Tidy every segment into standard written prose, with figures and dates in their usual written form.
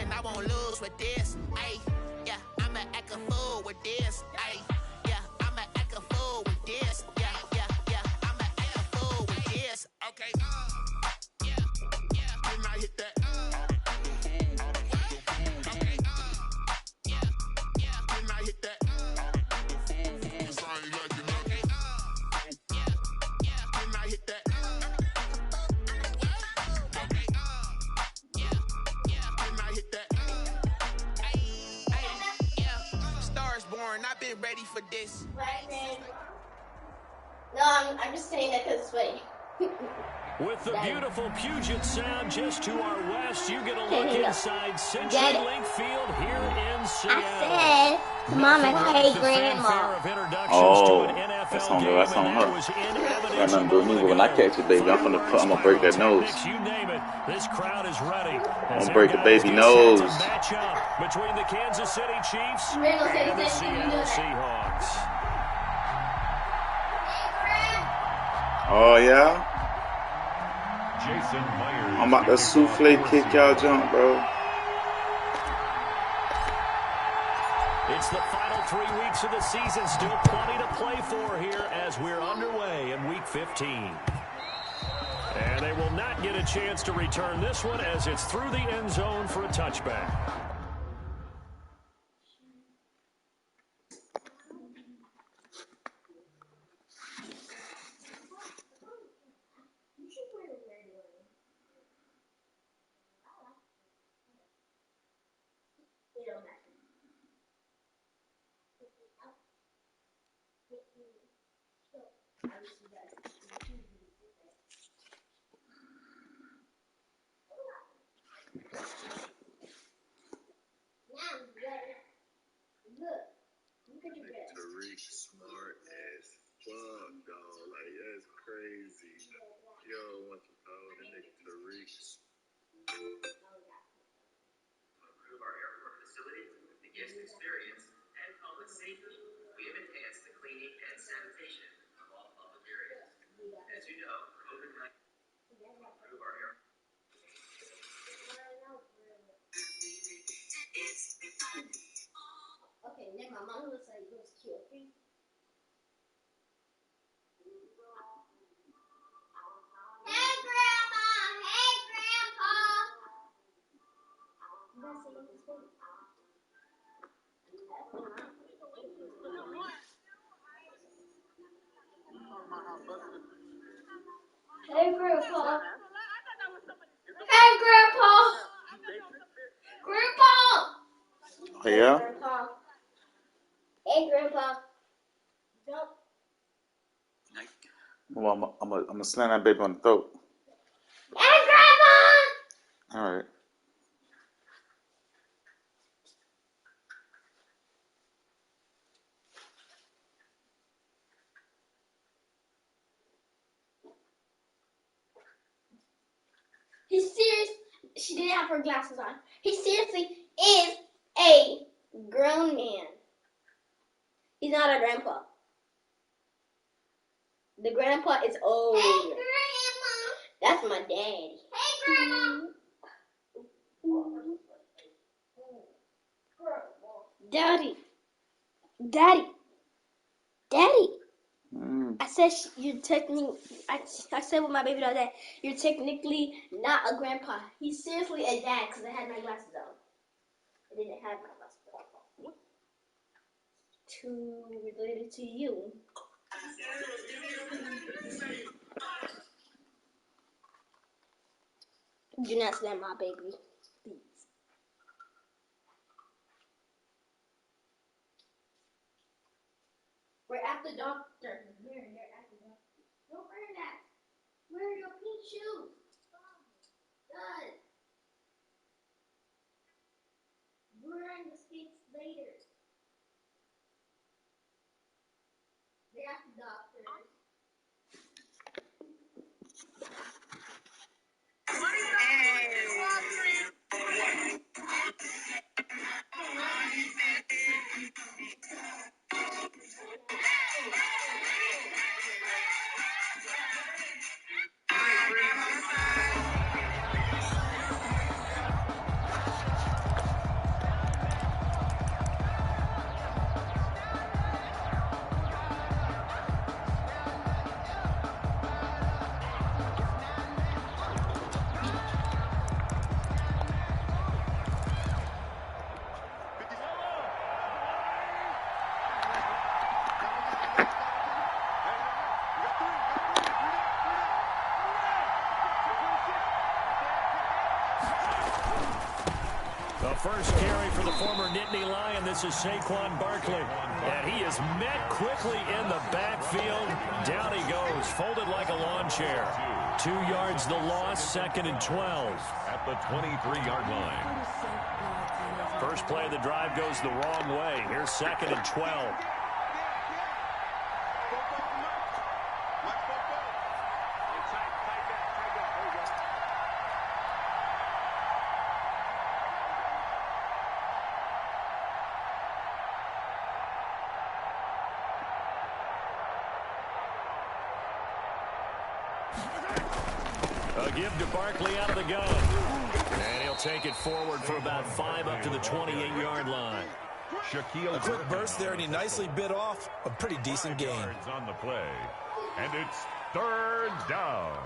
and I won't lose with this. Ay, yeah, I'ma act a fool with this. Ay, yeah, I'ma act a fool with this. Yeah, yeah, yeah, I'ma act a fool with this. Okay, yeah, yeah, and I hit that. Okay, yeah, yeah, and I hit that. Cause I ain't liking nothing. Yeah, yeah, and I hit that. Okay, yeah, yeah, and I hit that. Yeah, Stars Born. I've been ready for this. No, I'm just saying that because it's funny. With the beautiful Puget Sound just to our west, you get a look inside CenturyLink Field here in Seattle. I said, Mama, hey, Grandma. Oh, that's on her. Got nothing to do with me, but when I catch it, baby, I'm gonna break that nose. You name it, this crowd is ready. I'm gonna break the baby nose. Between the Kansas City Chiefs and the Seattle Seahawks. Oh yeah. I'm about to souffle kick y'all jump, bro. It's the final 3 weeks of the season. Still plenty to play for here as we're underway in Week 15. And they will not get a chance to return this one as it's through the end zone for a touchback. Tariq smart as fuck, dog. Like, that's crazy. Yo, want to call the nigga Tariq. Improve our airport facilities, the guest experience, and public safety. We have enhanced the cleaning and sanitation of all public areas. As you know, COVID-19 improve our airport. Okay, then my mom looks like it was cute, okay? Hey, Grandma! Hey, Grandpa! You guys see this thing? Hey, Grandpa! Hey, Grandpa! Grandpa! Oh yeah. Grandpa. Hey, Grandpa. Jump. Well, I'm gonna slam that baby on the throat. Hey, Grandpa! All right. He seriously, she didn't have her glasses on. He seriously is a grown man. He's not a grandpa. The grandpa is old. Hey, Grandma. That's my daddy. Hey, Grandma. Daddy. Daddy. Daddy. I said you're technically. I said with my baby the other day, you're technically not a grandpa. He's seriously a dad because I had my glasses on. I didn't have my glasses on. Too related to you. Do not slam my baby, please. We're at the doctor. We're at the doctor. Don't wear that. Wear your pink shoes. Good. We're wearing the skates later. We're at the doctor. first carry for the former Nittany Lion. This is Saquon Barkley. And he is met quickly in the backfield. Down he goes, folded like a lawn chair. 2 yards the loss, 2nd and 12. At the 23-yard line. First play of the drive goes the wrong way. Here's 2nd and 12. A give to Barkley out of the gun. And he'll take it forward for about 5 up to the 28-yard line. A quick burst there, and he nicely bit off a pretty decent gain. On the play, and it's 3rd down.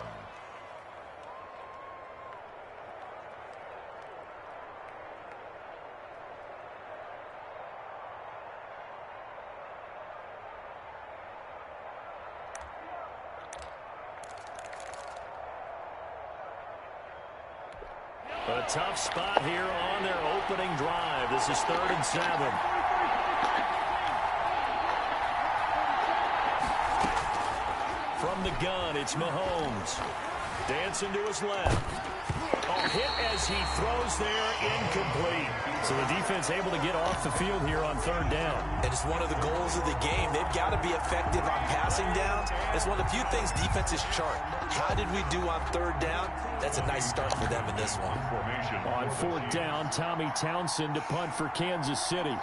A tough spot here on their opening drive. This is 3rd and 7. From the gun, it's Mahomes. Dancing to his left. Oh, hit as he throws there, incomplete. So the defense able to get off the field here on 3rd down. And it's one of the goals of the game. They've got to be effective on passing downs. It's one of the few things defenses chart. How did we do on 3rd down? That's a nice start for them in this one. On 4th down, Tommy Townsend to punt for Kansas City.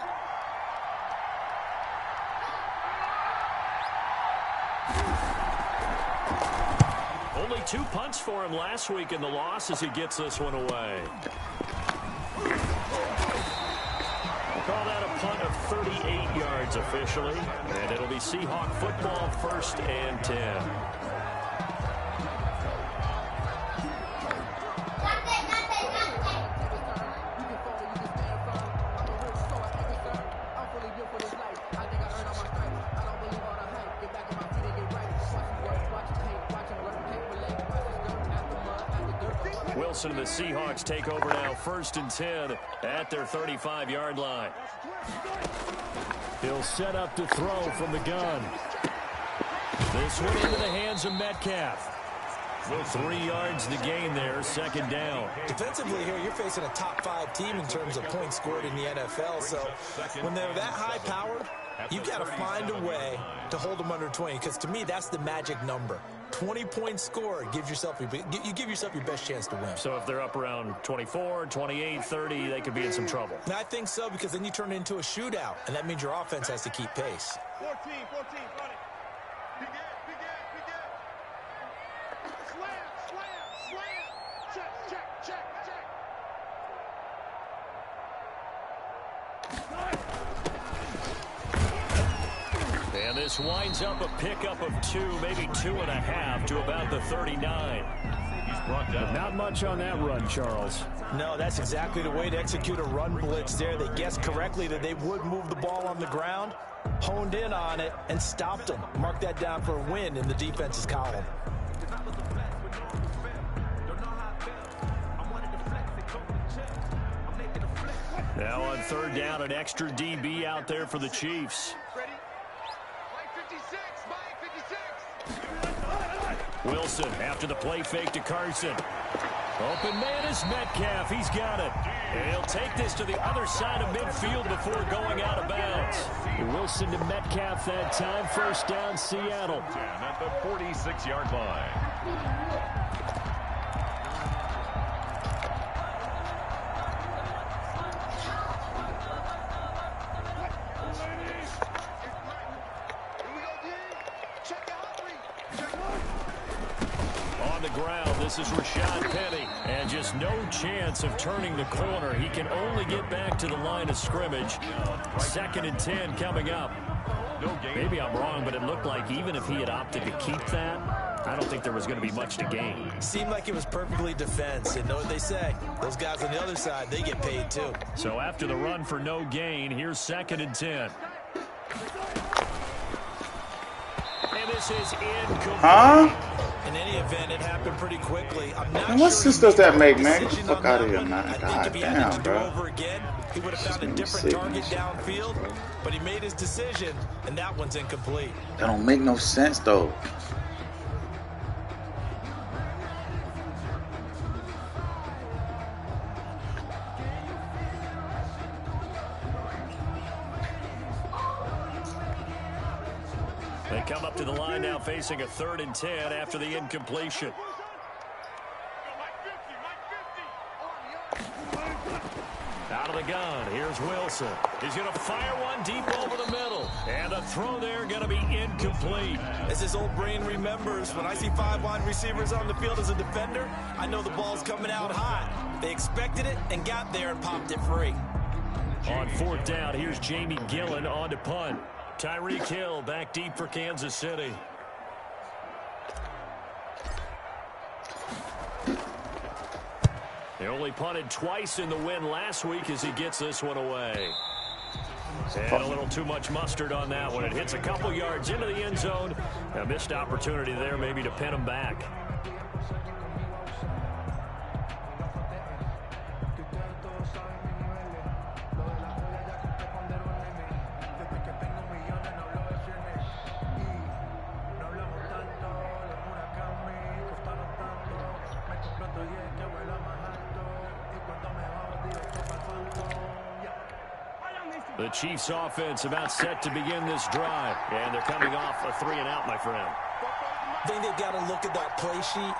Only 2 punts for him last week in the loss as he gets this one away. Call that a punt of 38 yards officially. And it'll be Seahawk football, 1st and 10. Wilson and the Seahawks take over now, 1st and 10 at their 35-yard line. He'll set up to throw from the gun. This one into the hands of Metcalf. 3 yards the gain there, 2nd down. Defensively here, you're facing a top 5 team in terms of points scored in the NFL. So when they're that high-powered, you've got to find a way to hold them under 20. Because to me, that's the magic number. 20 points scored, you give yourself your best chance to win. So if they're up around 24, 28, 30, they could be in some trouble. And I think so, because then you turn it into a shootout, and that means your offense has to keep pace. 14, run it. Begin. Slam. Check. And this winds up a pickup of 2, maybe 2.5 to about the 39. But not much on that run, Charles. No, that's exactly the way to execute a run blitz there. They guessed correctly that they would move the ball on the ground, honed in on it, and stopped them. Mark that down for a win in the defense's column. Now on 3rd down, an extra DB out there for the Chiefs. Wilson after the play fake to Carson. Open man is Metcalf. He's got it. And he'll take this to the other side of midfield before going out of bounds. Wilson to Metcalf that time. 1st down, Seattle. At the 46-yard line. This is Rashad Penny, and just no chance of turning the corner. He can only get back to the line of scrimmage. 2nd and 10 coming up. Maybe I'm wrong, but it looked like even if he had opted to keep that, I don't think there was going to be much to gain. Seemed like it was perfectly defense. And know what they say? Those guys on the other side, they get paid too. So after the run for no gain, here's 2nd and 10. And this is incomplete. In any event, it happened pretty quickly. I'm not and what sure sense does that make, man? Get the fuck out of here, man. God damn, bro. Over again, he would have found a different target downfield, but he made his decision, and that one's incomplete. That don't make no sense, though. They come up to the line now facing a 3rd and 10 after the incompletion. Out of the gun, here's Wilson. He's going to fire one deep over the middle. And the throw there going to be incomplete. As his old brain remembers, when I see 5 wide receivers on the field as a defender, I know the ball's coming out hot. They expected it and got there and popped it free. On 4th down, here's Jamie Gillen on to punt. Tyreek Hill back deep for Kansas City. They only punted twice in the win last week as he gets this one away. And a little too much mustard on that one. It hits a couple yards into the end zone. A missed opportunity there maybe to pin him back. The Chiefs offense about set to begin this drive. And they're coming off a 3-and-out, my friend. I think they've got to look at that play sheet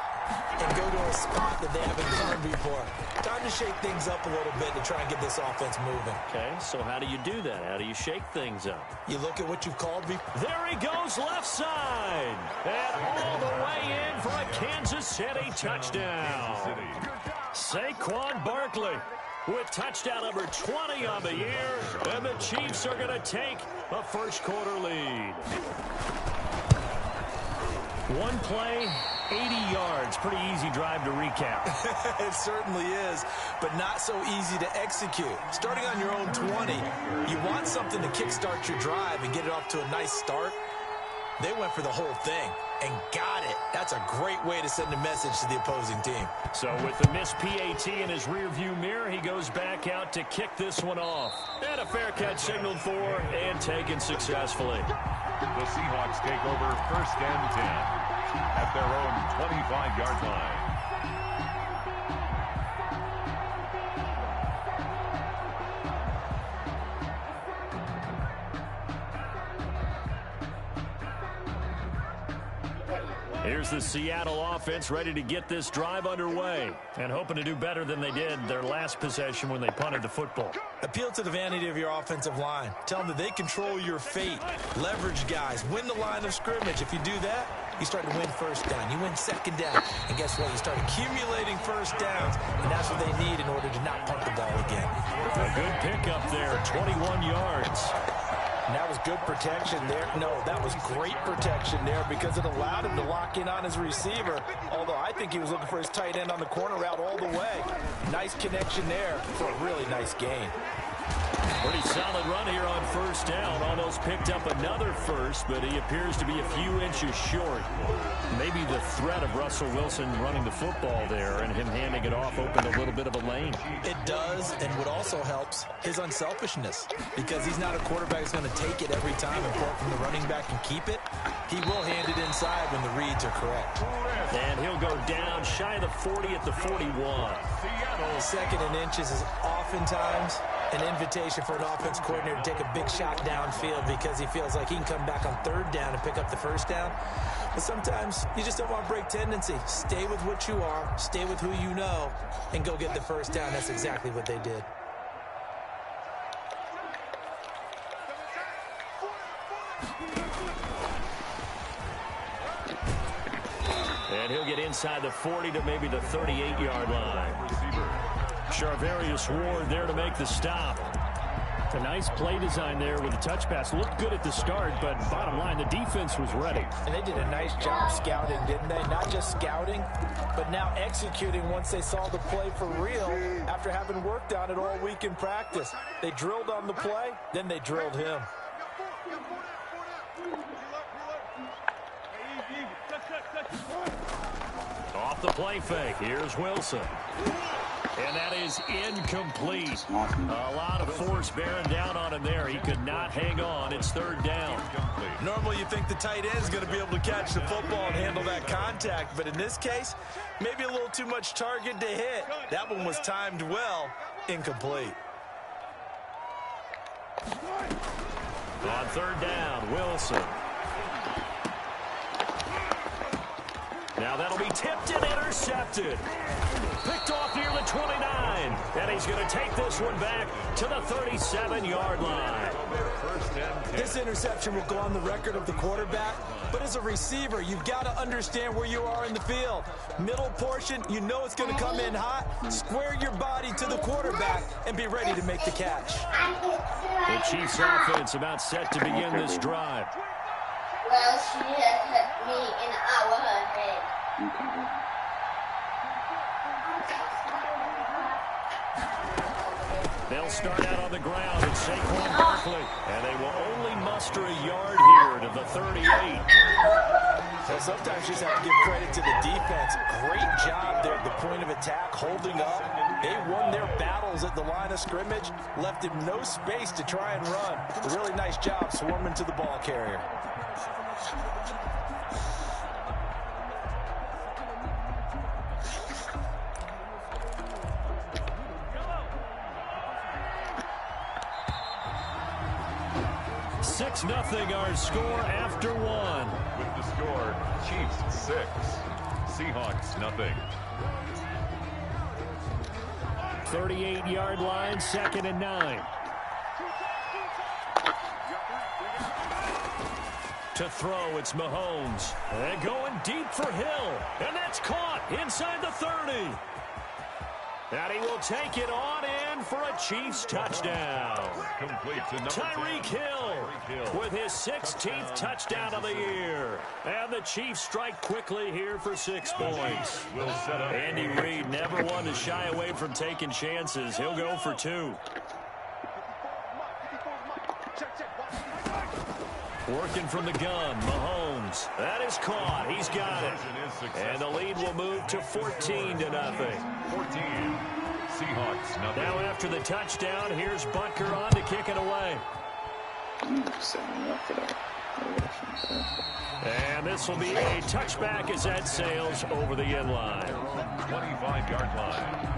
and go to a spot that they haven't covered before. Time to shake things up a little bit to try and get this offense moving. Okay, so how do you do that? How do you shake things up? You look at what you've called before. There he goes, left side. And all the way in for a Kansas City touchdown. Saquon Barkley with touchdown number 20 on the year, and the Chiefs are going to take a first-quarter lead. One play, 80 yards. Pretty easy drive to recap. It certainly is, but not so easy to execute. Starting on your own 20, you want something to kickstart your drive and get it off to a nice start. They went for the whole thing and got it. That's a great way to send a message to the opposing team. So with the missed PAT in his rearview mirror, he goes back out to kick this one off. And a fair catch signaled for and taken successfully. The Seahawks take over 1st and 10 at their own 25-yard line. Here's the Seattle offense ready to get this drive underway and hoping to do better than they did their last possession when they punted the football. Appeal to the vanity of your offensive line. Tell them that they control your fate. Leverage guys. Win the line of scrimmage. If you do that, you start to win 1st down. You win 2nd down. And guess what? You start accumulating 1st downs. And that's what they need in order to not punt the ball again. A good pickup there, 21 yards. And that was good protection there. No, that was great protection there because it allowed him to lock in on his receiver. Although I think he was looking for his tight end on the corner route all the way. Nice connection there for a really nice gain. Pretty solid run here on 1st down. Almost picked up another first, but he appears to be a few inches short. Maybe the threat of Russell Wilson running the football there and him handing it off opened a little bit of a lane. It does, and what also helps, his unselfishness. Because he's not a quarterback who's going to take it every time and pull it from the running back and keep it. He will hand it inside when the reads are correct. And he'll go down shy of the 40 at the 41. 2nd and inches is oftentimes an invitation for an offense coordinator to take a big shot downfield because he feels like he can come back on 3rd down and pick up the 1st down. But sometimes you just don't want to break tendency. Stay with what you are, stay with who you know, and go get the 1st down. That's exactly what they did. And he'll get inside the 40 to maybe the 38-yard line. Charvarius Ward there to make the stop. A nice play design there with a touch pass. Looked good at the start, but bottom line, the defense was ready. And they did a nice job scouting, didn't they? Not just scouting, but now executing once they saw the play for real after having worked on it all week in practice. They drilled on the play, then they drilled him. Off the play fake. Here's Wilson. And that is incomplete. A lot of force bearing down on him there. He could not hang on. It's third down. Normally you think the tight end is going to be able to catch the football and handle that contact. But in this case, maybe a little too much target to hit. That one was timed well. Incomplete. On third down, Wilson. Now that'll be tipped and intercepted. Picked off near the 29. And he's going to take this one back to the 37-yard line. This interception will go on the record of the quarterback. But as a receiver, you've got to understand where you are in the field. Middle portion, you know it's going to come in hot. Square your body to the quarterback and be ready to make the catch. The Chiefs offense about set to begin this drive. Well, she has hit me in our head. They'll start out on the ground at Saquon Barkley, and they will only muster a yard here to the 38. So sometimes you just have to give credit to the defense. Great job there at the point of attack, holding up. They won their battles at the line of scrimmage, left him no space to try and run. A really nice job swarming to the ball carrier. Nothing our score after one. With the score, Chiefs 6, Seahawks nothing. 38-yard line, 2nd and 9. To throw, it's Mahomes. And going deep for Hill. And that's caught inside the 30. And he will take it on in for a Chiefs touchdown. Complete to number Tyreek Hill with his 16th touchdown of the year. And the Chiefs strike quickly here for 6 points. Andy Reid never one to shy away from taking chances. He'll go for 2. Working from the gun, Mahomes. That is caught. He's got it. And the lead will move to 14-0. 14. Seahawks nothing. Now after the touchdown, here's Butker on to kick it away. And this will be a touchback as that sails over the end line. 25-yard line.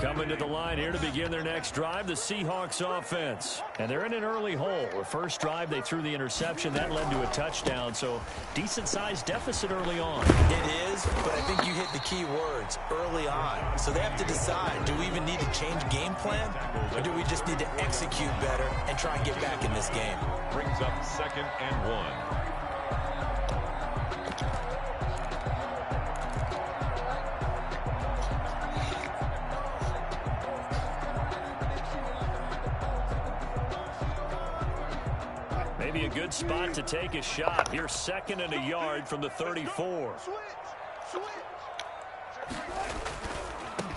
Coming to the line here to begin their next drive, the Seahawks offense. And they're in an early hole. The first drive, they threw the interception. That led to a touchdown, so decent-sized deficit early on. It is, but I think you hit the key words, early on. So they have to decide, do we even need to change game plan, or do we just need to execute better and try and get back in this game? Brings up 2nd and 1. Maybe a good spot to take a shot. Here's 2nd and a yard from the 34.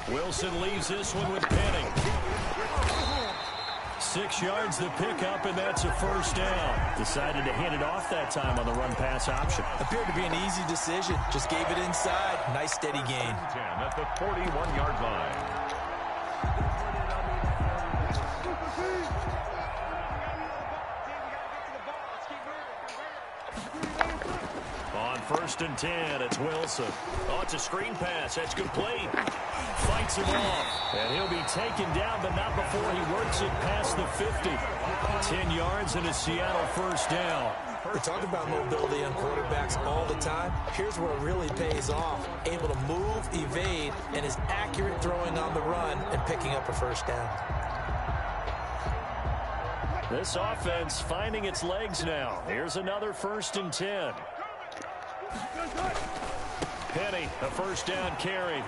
Wilson leaves this one with Penny. 6 yards the pickup, and that's a first down. Decided to hand it off that time on the run-pass option. Appeared to be an easy decision. Just gave it inside. Nice steady gain. 10 at the 41-yard line. On 1st and 10, it's Wilson. Oh, it's a screen pass. That's complete. Fights him off. And he'll be taken down, but not before he works it past the 50. 10 yards and a Seattle first down. We talk about mobility on quarterbacks all the time. Here's where it really pays off. Able to move, evade, and is accurate throwing on the run and picking up a first down. This offense finding its legs now. Here's another 1st and 10. Penny, a first down carry.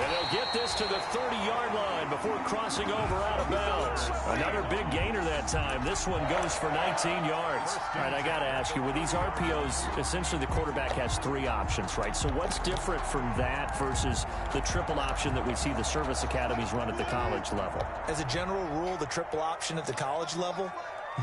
And they'll get this to the 30-yard line before crossing over out of bounds. Another big gainer that time. This one goes for 19 yards. All right, I got to ask you, with these RPOs, essentially the quarterback has 3 options, right? So what's different from that versus the triple option that we see the service academies run at the college level? As a general rule, the triple option at the college level,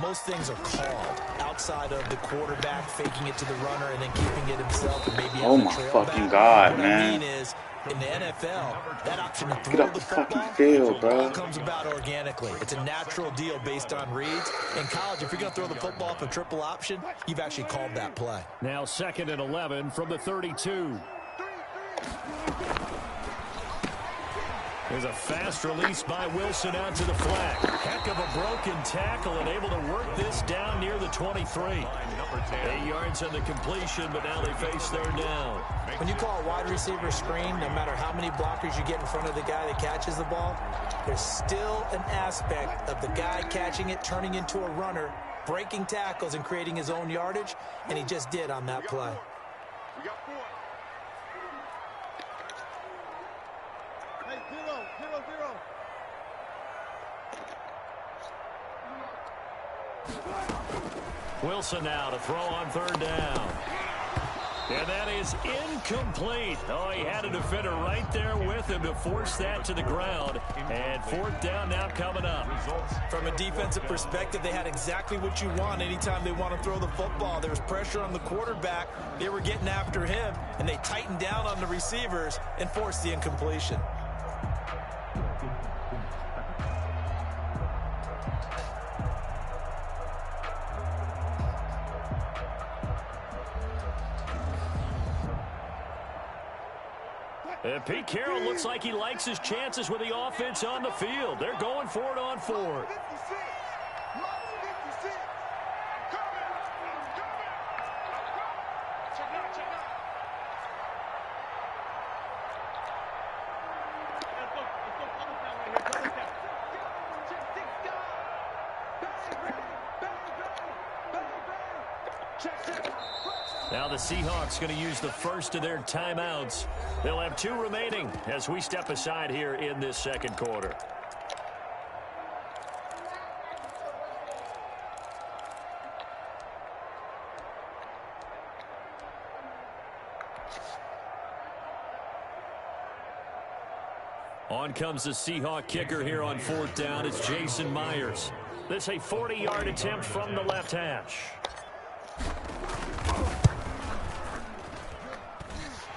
most things are called outside of the quarterback faking it to the runner and then keeping it himself and maybe oh my fucking God, what man. I mean is, in the NFL, that option to Get throw off the the fucking football field, bro. comes about organically. It's a natural deal based on reads. In college, if you're going to throw the football up a triple option, you've actually called that play. Now 2nd and 11 from the 32. There's a fast release by Wilson out to the flat. Heck of a broken tackle and able to work this down near the 23. 8 yards on the completion, but now they face their down. When you call a wide receiver screen, no matter how many blockers you get in front of the guy that catches the ball, there's still an aspect of the guy catching it, turning into a runner, breaking tackles and creating his own yardage, and he just did on that play. We got 4. Hey, 0-0-0. Wilson now to throw on 3rd down. And that is incomplete. Oh, he had a defender right there with him to force that to the ground. And 4th down now coming up. From a defensive perspective, they had exactly what you want anytime they want to throw the football. There was pressure on the quarterback. They were getting after him, and they tightened down on the receivers and forced the incompletion. And Pete Carroll looks like he likes his chances with the offense on the field. They're going for it on 4th. Now the Seahawks going to use the first of their timeouts. They'll have 2 remaining as we step aside here in this 2nd quarter. On comes the Seahawk kicker here on 4th down. It's Jason Myers. This is a 40-yard attempt from the left hash.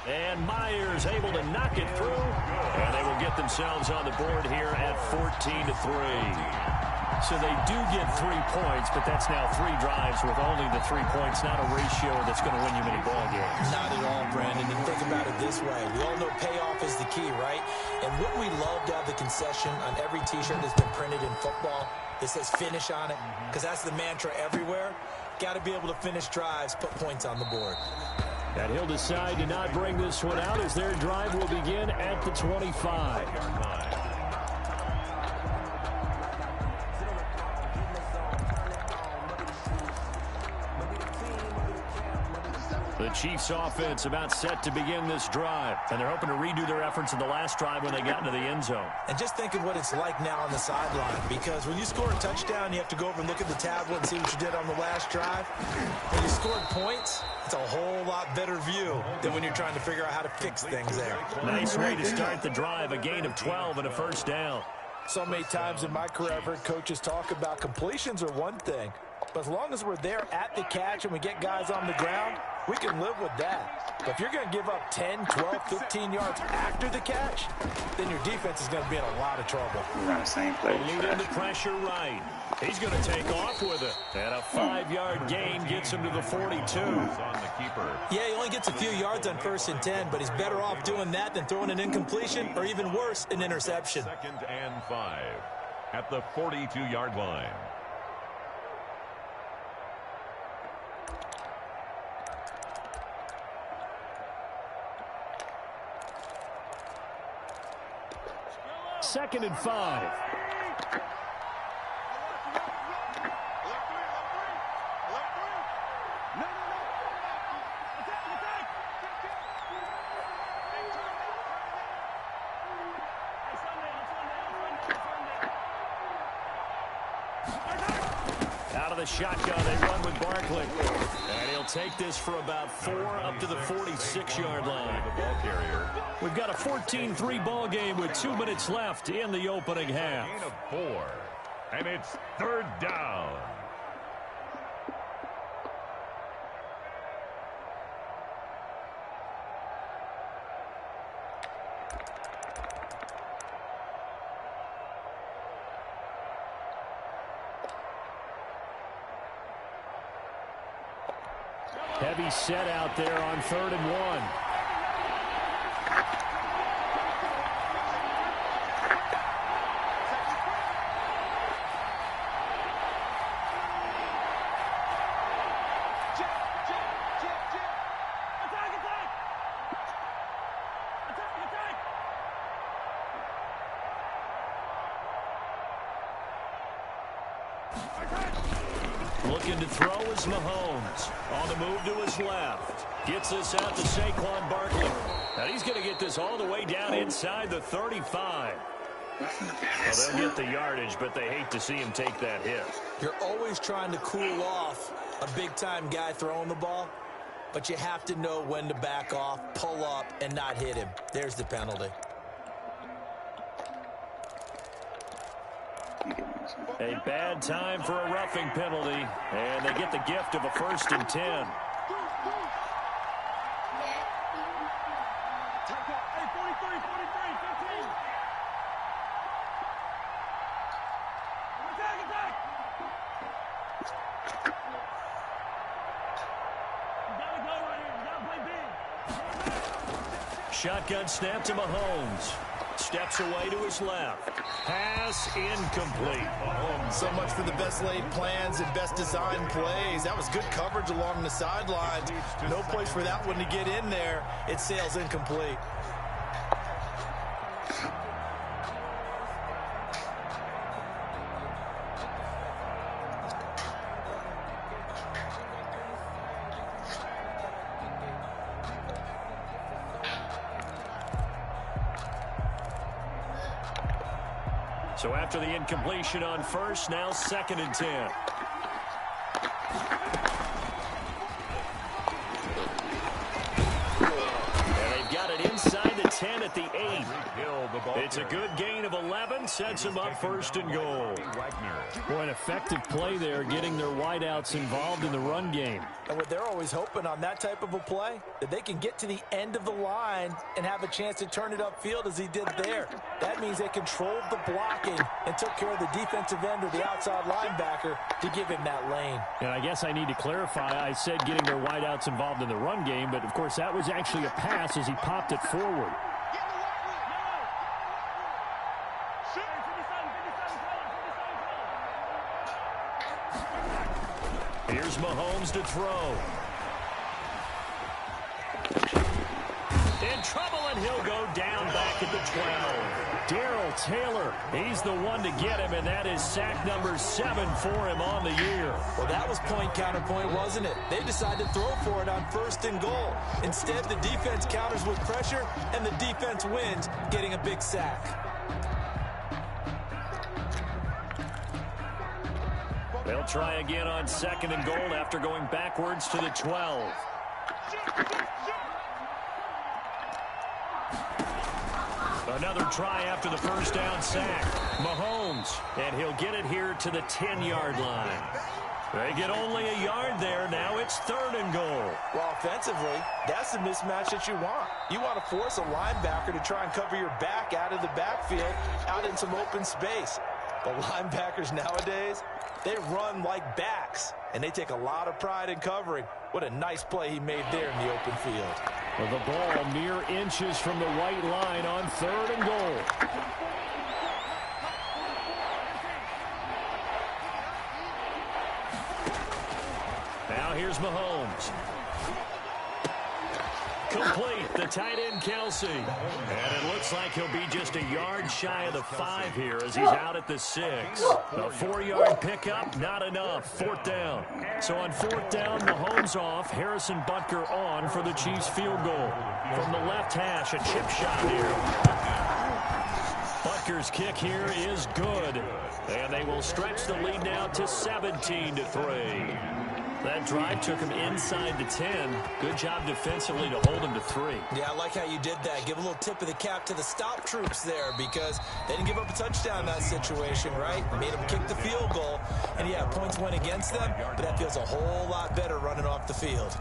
And Myers able to knock it through. And they will get themselves on the board here at 14-3. So they do get 3 points, but that's now 3 drives with only the 3 points, not a ratio that's going to win you many ball games. Not at all, Brandon. And think about it this way. We all know payoff is the key, right? And wouldn't we love to have the concession on every T-shirt that's been printed in football that says finish on it? Because that's the mantra everywhere. Got to be able to finish drives, put points on the board. And he'll decide to not bring this one out as their drive will begin at the 25. The Chiefs offense about set to begin this drive. And they're hoping to redo their efforts in the last drive when they got into the end zone. And just think of what it's like now on the sideline. Because when you score a touchdown, you have to go over and look at the tablet and see what you did on the last drive. When you scored points, it's a whole lot better view than when you're trying to figure out how to fix things there. Nice way to start the drive. A gain of 12 and a 1st down. So many times in my career, I've heard coaches talk about completions are one thing. But as long as we're there at the catch and we get guys on the ground, we can live with that. But if you're going to give up 10, 12, 15 yards after the catch, then your defense is going to be in a lot of trouble. We run the same play. Lead into pressure right. He's going to take off with it. And a 5-yard gain gets him to the 42. Yeah, he only gets a few yards on 1st and 10, but he's better off doing that than throwing an incompletion or even worse, an interception. 2nd and 5 at the 42-yard line. Second and 5. the shotgun. They run with Barkley. And he'll take this for about 4 up to the 46-yard line. The ball carrier. We've got a 14-3 ball game with 2 minutes left in the opening half. Gain of 4. And it's 3rd down. Heavy set out there on 3rd and 1. Looking to throw is Mahomes. On the move to his left. Gets this out to Saquon Barkley. And he's going to get this all the way down inside the 35. Well, they'll get the yardage, but they hate to see him take that hit. You're always trying to cool off a big-time guy throwing the ball, but you have to know when to back off, pull up, and not hit him. There's the penalty. A bad time for a roughing penalty, and they get the gift of a 1st and 10. Shotgun snap to Mahomes. Steps away to his left. Pass incomplete. So much for the best laid plans and best designed plays. That was good coverage along the sidelines. No place for that one to get in there. It sails incomplete. So after the incompletion on 1st, now 2nd and 10. And they've got it inside the 10 at the 8. It's a good gain of 11, sets them up 1st and goal. Boy, an effective play there, getting their wideouts involved in the run game. And what they're always hoping on that type of a play, that they can get to the end of the line and have a chance to turn it upfield as he did there. That means they controlled the blocking and took care of the defensive end or the outside linebacker to give him that lane. And I guess I need to clarify, I said getting their wideouts involved in the run game, but of course that was actually a pass as he popped it forward. Here's Mahomes to throw. In trouble, and he'll go down back at the 12. Darrell Taylor, he's the one to get him, and that is sack number 7 for him on the year. Well, that was point counterpoint, wasn't it? They decided to throw for it on 1st and goal. Instead, the defense counters with pressure, and the defense wins, getting a big sack. They'll try again on 2nd and goal after going backwards to the 12. Another try after the 1st down sack. Mahomes, and he'll get it here to the 10-yard line. They get only a yard there. Now it's 3rd and goal. Well, offensively, that's the mismatch that you want. You want to force a linebacker to try and cover your back out of the backfield, out in some open space. The linebackers nowadays, they run like backs, and they take a lot of pride in covering. What a nice play he made there in the open field. Well, the ball mere inches from the white line on 3rd and goal. Now here's Mahomes. Complete, the tight end Kelsey. And it looks like he'll be just a yard shy of the 5 here as he's out at the 6. A 4-yard pickup, not enough. 4th down. So on 4th down, Mahomes off, Harrison Butker on for the Chiefs field goal. From the left hash, a chip shot here. Butker's kick here is good. And they will stretch the lead now to 17-3. That drive took him inside the 10. Good job defensively to hold him to 3. Yeah, I like how you did that. Give a little tip of the cap to the stop troops there because they didn't give up a touchdown in that situation, right? Made them kick the field goal. And, yeah, points went against them, but that feels a whole lot better running off the field.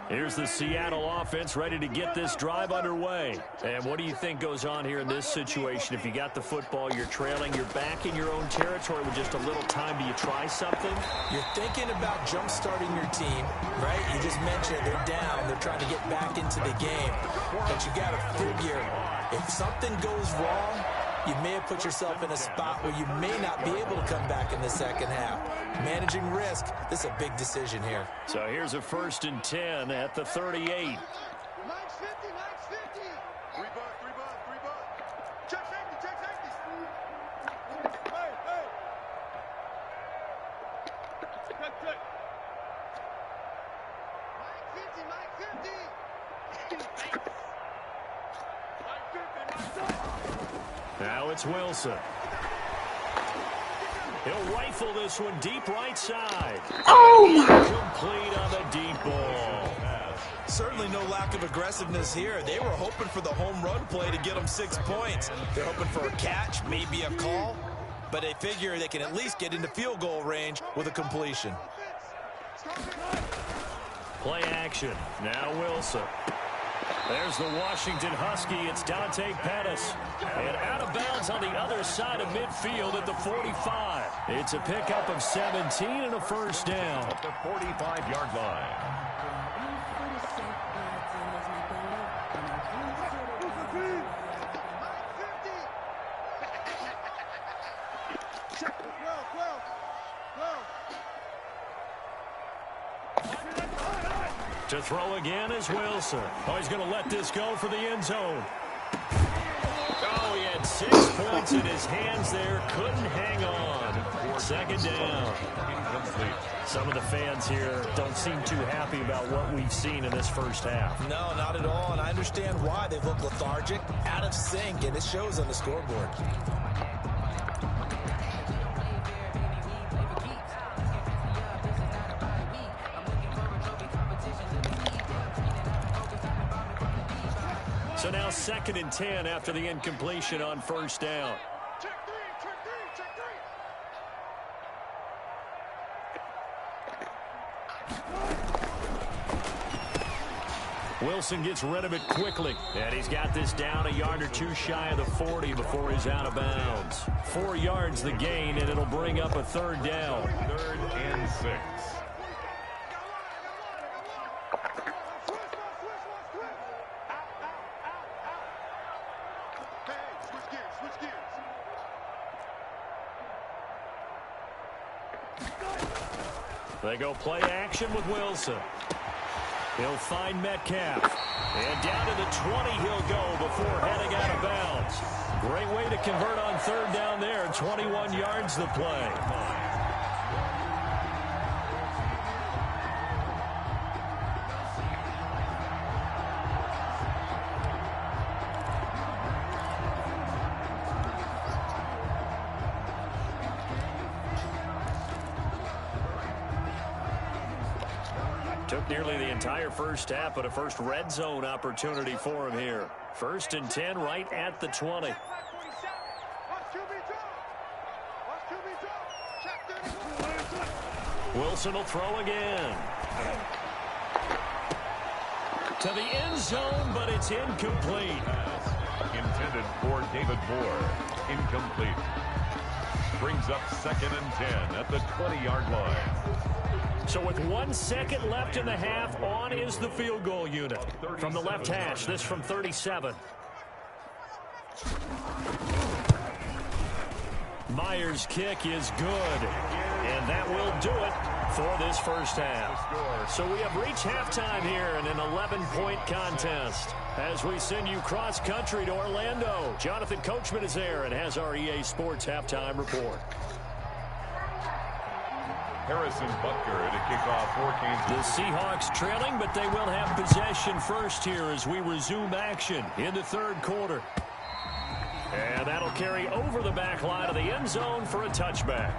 Here's the Seattle offense ready to get this drive underway. And what do you think goes on here in this situation? If you got the football, you're trailing, you're back in your own territory with just a little time. Do you try something? You're thinking about jump-starting your team, right? You just mentioned they're down. They're trying to get back into the game. But you got to figure if something goes wrong, you may have put yourself in a spot where you may not be able to come back in the second half. Managing risk, this is a big decision here. So here's a 1st and 10 at the 38. Max 50, Max 50. 3 bucks. Check safety. Hey. Check. Max 50. Now it's Wilson. He'll rifle this one deep right side. Complete on the deep ball. Certainly no lack of aggressiveness here. They were hoping for the home run play to get them 6 points. They're hoping for a catch, maybe a call, but they figure they can at least get into field goal range with a completion. Play action. Now Wilson. There's the Washington Husky. It's Dante Pettis. And out of bounds on the other side of midfield at the 45. It's a pickup of 17 and a 1st down. At the 45-yard line. To throw again is Wilson. Oh, he's going to let this go for the end zone. Oh, he had 6 points in his hands there. Couldn't hang on. 2nd down. Some of the fans here don't seem too happy about what we've seen in this first half. No, not at all, and I understand why. They look lethargic, out of sync, and it shows on the scoreboard. So now 2nd and 10 after the incompletion on 1st down. Check three. Wilson gets rid of it quickly. And he's got this down a yard or 2 shy of the 40 before he's out of bounds. 4 yards the gain, and it'll bring up a 3rd down. 3rd and 6. They go play action with Wilson. He'll find Metcalf. And down to the 20 he'll go before heading out of bounds. Great way to convert on 3rd down there. 21 yards the play. Took nearly the entire first half, but a first red zone opportunity for him here. 1st and 10 right at the 20. Wilson will throw again. To the end zone, but it's incomplete. Intended for David Moore. Incomplete. Brings up 2nd and 10 at the 20-yard line. So with 1 second left in the half, on is the field goal unit. From the left hash, this from 37. Myers' kick is good. And that will do it. for this first half. So we have reached halftime here in an 11-point contest. As we send you cross-country to Orlando, Jonathan Coachman is there and has our EA Sports halftime report. Harrison Butker to kick off for Kansas. The Seahawks trailing, but they will have possession first here as we resume action in the third quarter. And that'll carry over the back line of the end zone for a touchback.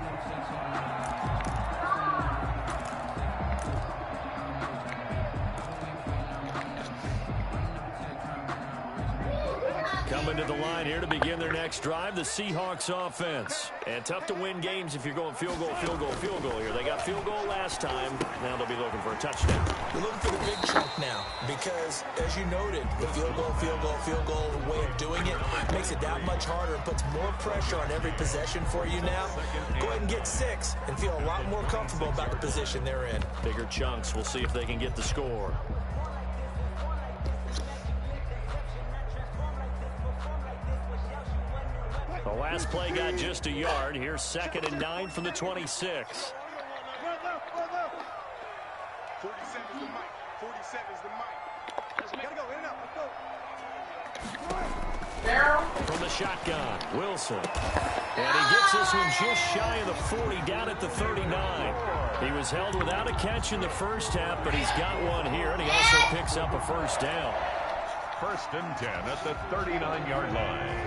Coming to the line here to begin their next drive, the Seahawks offense. And tough to win games if you're going field goal, field goal, field goal here. They got field goal last time. Now they'll be looking for a touchdown. They're looking for the big chunk now because, as you noted, the field goal way of doing it makes it that much harder and puts more pressure on every possession for you now. Go ahead and get 6 and feel a lot more comfortable about the position they're in. Bigger chunks. We'll see if they can get the score. The last play got just a yard. Here's 2nd and 9 from the 26. 47 is the mic. 47 is the mic. Gotta go. In and out. Let's go. From the shotgun, Wilson. And he gets this one just shy of the 40, down at the 39. He was held without a catch in the first half, but he's got one here, and he also picks up a first down. 1st and 10 at the 39-yard line.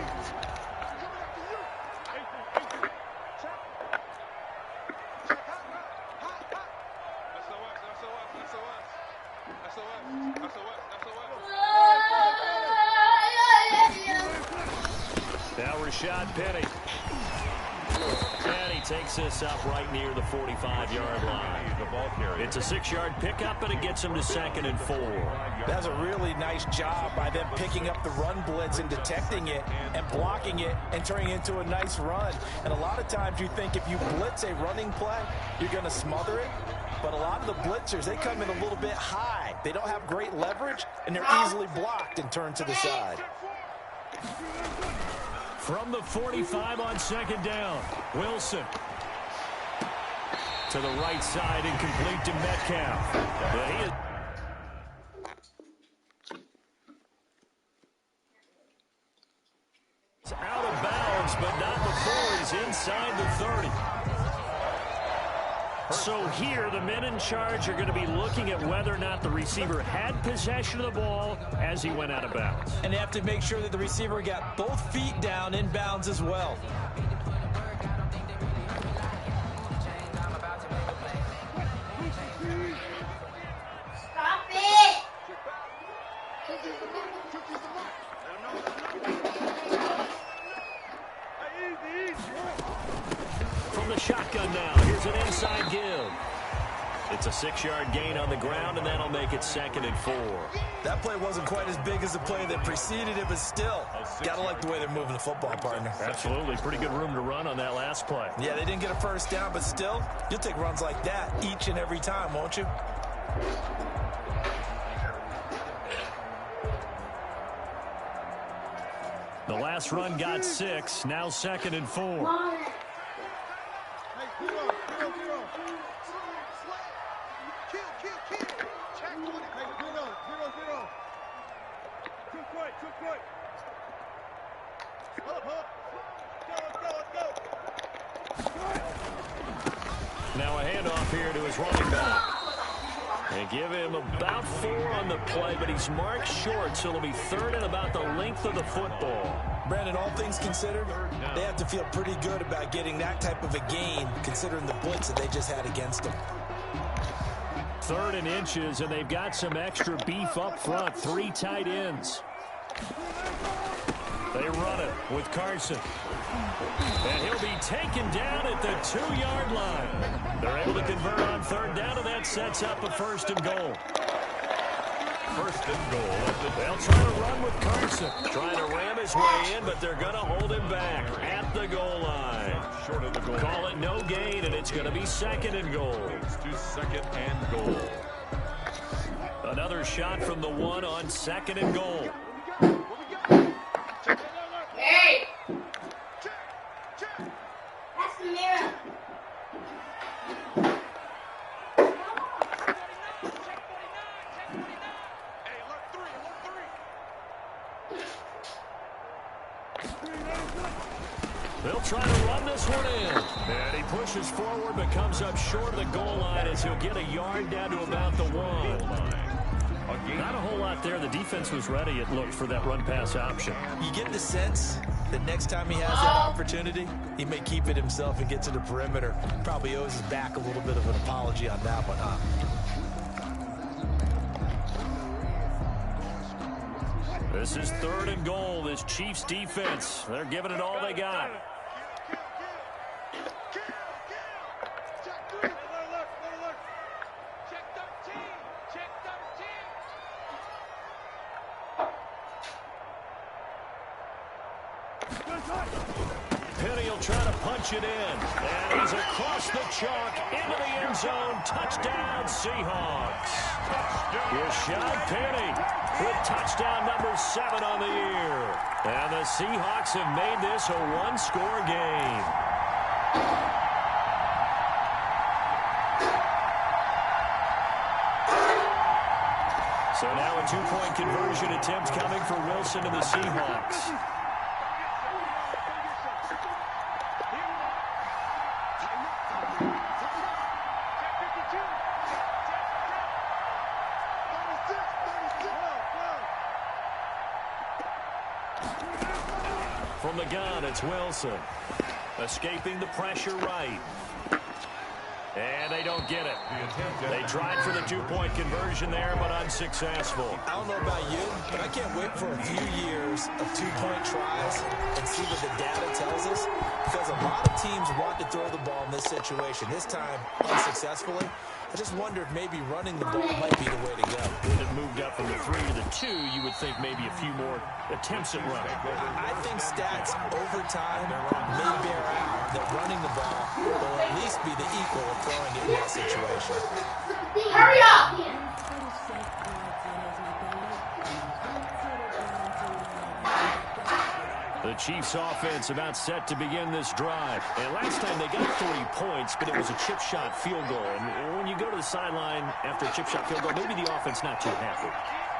Now Rashad Penny. And he takes this up right near the 45-yard line. It's a 6-yard pickup, and it gets him to 2nd and 4. That's a really nice job by them picking up the run blitz and detecting it and blocking it and turning it into a nice run. And a lot of times you think if you blitz a running play, you're going to smother it. But a lot of the blitzers, they come in a little bit high. They don't have great leverage, and they're easily blocked and turned to the side. From the 45 on 2nd down, Wilson. To the right side, incomplete to Metcalf. But he is... It's out of bounds, but not before he's inside the 30. So here, the men in charge are going to be looking at whether or not the receiver had possession of the ball as he went out of bounds. And they have to make sure that the receiver got both feet down in bounds as well. Stop it! From the shotgun now, here's an inside give. It's a 6-yard gain on the ground, and that'll make it 2nd and 4. That play wasn't quite as big as the play that preceded it, but still, got to like the way they're moving the football, partner. Absolutely. Pretty good room to run on that last play. Yeah, they didn't get a first down, but still, you'll take runs like that each and every time, won't you? The last run got 6, now 2nd and 4. Now a handoff here to his running back. They give him about 4 on the play, but he's marked short, so it'll be 3rd and about the length of the football. Brandon, all things considered, they have to feel pretty good about getting that type of a gain, considering the blitz that they just had against them. 3rd and inches, and they've got some extra beef up front. 3 tight ends. They run it with Carson. And he'll be taken down at the 2-yard line. They're able to convert on 3rd down, and that sets up a 1st and goal. 1st and goal. They'll try to run with Carson. Trying to ram his way in, but they're going to hold him back at the goal line. Short of the goal. Call it no gain, and it's going to be 2nd and goal. To 2nd and goal. Another shot from the 1 on 2nd and goal. Hey! That's the mirror. try to run this one in. And he pushes forward but comes up short of the goal line as he'll get a yard down to about the 1. Not a whole lot there. The defense was ready, it looked, for that run-pass option. You get the sense that next time he has that opportunity, he may keep it himself and get to the perimeter. Probably owes his back a little bit of an apology on that one, huh? This is 3rd and goal. This Chiefs defense, they're giving it all they got. Penny will try to punch it in. And he's across the chalk into the end zone. Touchdown, Seahawks. Rashad Penny with touchdown number 7 on the year. And the Seahawks have made this a one-score game. So now a 2-point conversion attempt coming for Wilson and the Seahawks. From the gun, it's Wilson. Escaping the pressure right. And they don't get it. They tried for the 2-point conversion there, but unsuccessful. I don't know about you, but I can't wait for a few years of 2-point tries and see what the data tells us. Because a lot of teams want to throw the ball in this situation. This time, unsuccessfully. I just wonder if maybe running the ball might be the way to go. When it moved up from the 3 to the 2, you would think maybe a few more attempts at running. I think stats over time may bear out that running the ball will at least be the equal of throwing it in that situation. Hurry up! The Chiefs offense about set to begin this drive. And last time they got 3 points, but it was a chip shot field goal. And when you go to the sideline after a chip shot field goal, maybe the offense not too happy.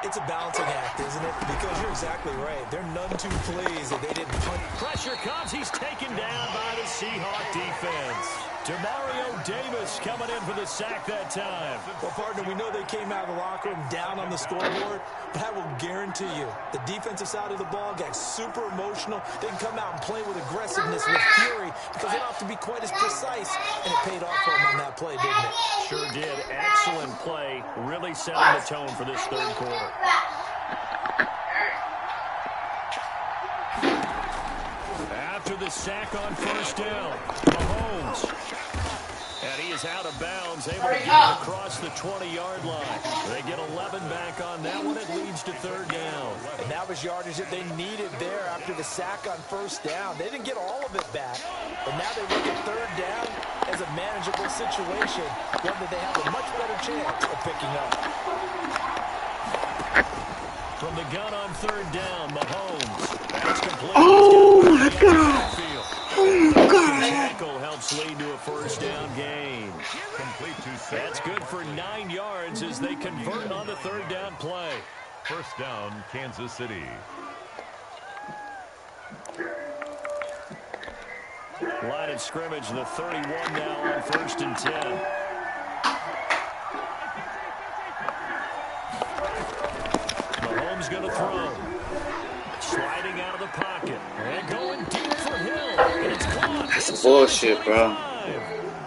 It's a balancing act, isn't it? Because you're exactly right. They're none too pleased that they didn't punch. Pressure comes. He's taken down by the Seahawk defense. Demario Davis coming in for the sack that time. Well, partner, we know they came out of the locker room down on the scoreboard, but I will guarantee you the defensive side of the ball got super emotional. They can come out and play with aggressiveness, with fury, because they don't have to be quite as precise, and it paid off for them on that play, didn't it? Sure did. Excellent play. Really setting the tone for this 3rd quarter. After the sack on 1st down, Mahomes. And he is out of bounds, able to get it across the 20-yard line. They get 11 back on that one. It leads to 3rd down. And that was yardage that they needed there after the sack on 1st down. They didn't get all of it back, but now they look at 3rd down as a manageable situation, one that they have a much better chance of picking up. From the gun on 3rd down, Mahomes. That's complete. Oh, my God. Oh, my God. Tackle helps lead to a 1st down gain. That's good for 9 yards as they convert on the 3rd down play. 1st down, Kansas City. Line of scrimmage, the 31 now on 1st and 10. Mahomes going to throw. Sliding out of the pocket. And going deep for Hill. And it's caught. That's bullshit, bro.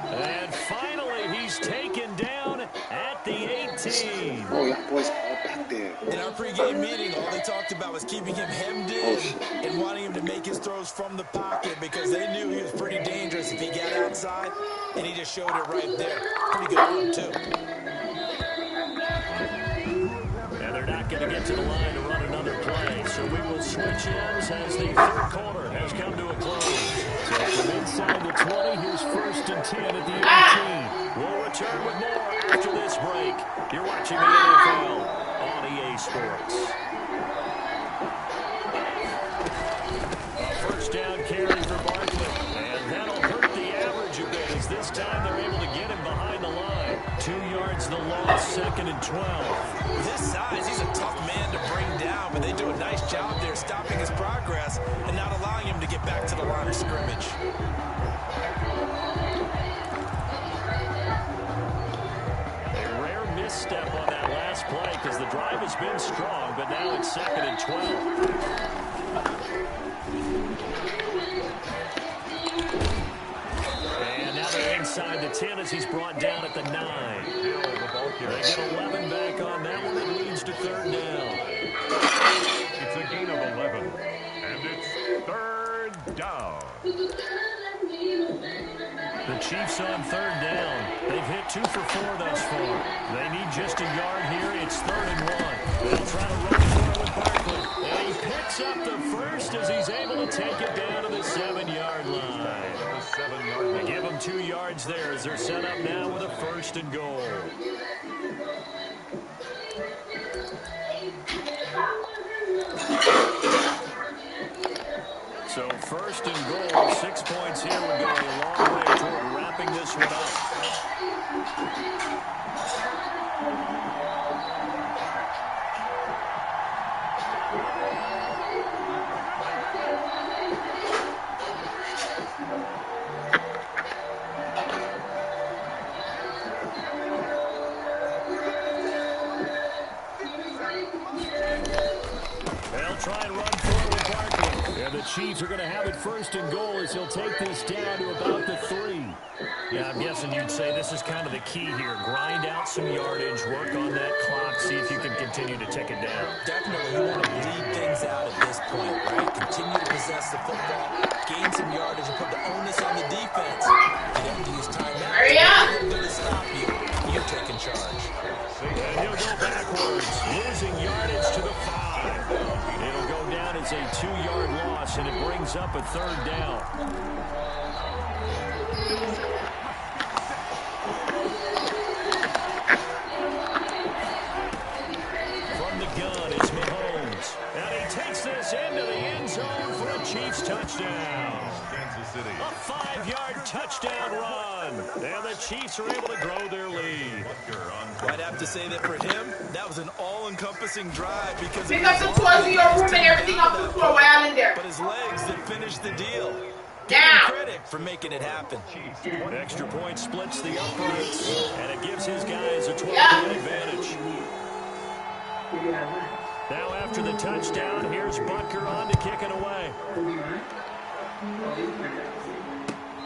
And finally, he's taken down at the 18. Oh, y'all boys all back there. In our pregame meeting, all they talked about was keeping him hemmed in and wanting him to make his throws from the pocket because they knew he was pretty dangerous if he got outside, and he just showed it right there. Pretty good arm, too. And they're not going to get to the line to run another play, so we will switch ends as the 3rd quarter has come to a close. So from inside the 20, here's 1st and 10 at the 18. We'll return with more after this break. You're watching the NFL on EA Sports. A 1st down carry for Barkley, and that'll hurt the average a bit as this time they're able to get him behind the line. 2 yards the loss, 2nd and 12. With his size, he's a tough man to bring down, but they do a nice job there stopping his progress and not allowing him to get back to the line of scrimmage. A rare misstep on that last play because the drive has been strong, but now it's 2nd and 12. Inside the 10 as he's brought down at the 9. They get 11 back on that one. It leads to 3rd down. It's a gain of 11, and it's 3rd down. The Chiefs on 3rd down. They've hit 2 for 4 thus far. They need just a yard here. It's 3rd and 1. They'll try to run for it with Barkley. And he picks up the first as he's able to take it down to the 7-yard line. They give them 2 yards there as they're set up now with a 1st and goal. So 1st and goal, 6 points here would go a long way toward wrapping this one up. Chiefs are going to have it 1st and goal as he'll take this down to about the 3. Yeah, I'm guessing you'd say this is kind of the key here. Grind out some yardage, work on that clock, see if you can continue to tick it down. Definitely, you want to bleed things out at this point, right? Continue to possess the football, gain some yardage, and put the onus on the defense. You have to use timeout. Hurry up! They're going to stop you. You're taking charge. And he'll go backwards, losing yardage to the 5. It'll go down as a 2-yard loss, and it brings up a 3rd down. From the gun, it's Mahomes. And he takes this into the end zone for a Chiefs touchdown. Kansas City. A 5-yard touchdown run. And the Chiefs are able to grow their lead. I'd have to say that for him, that was an all-encompassing drive because pick up the toys in your room and everything off the floor while I'm in there. But his legs that finished the deal. Give him credit for making it happen. Extra point splits the uprights, and it gives his guys a 12-point advantage. Now after the touchdown, here's Butker on to kick it away.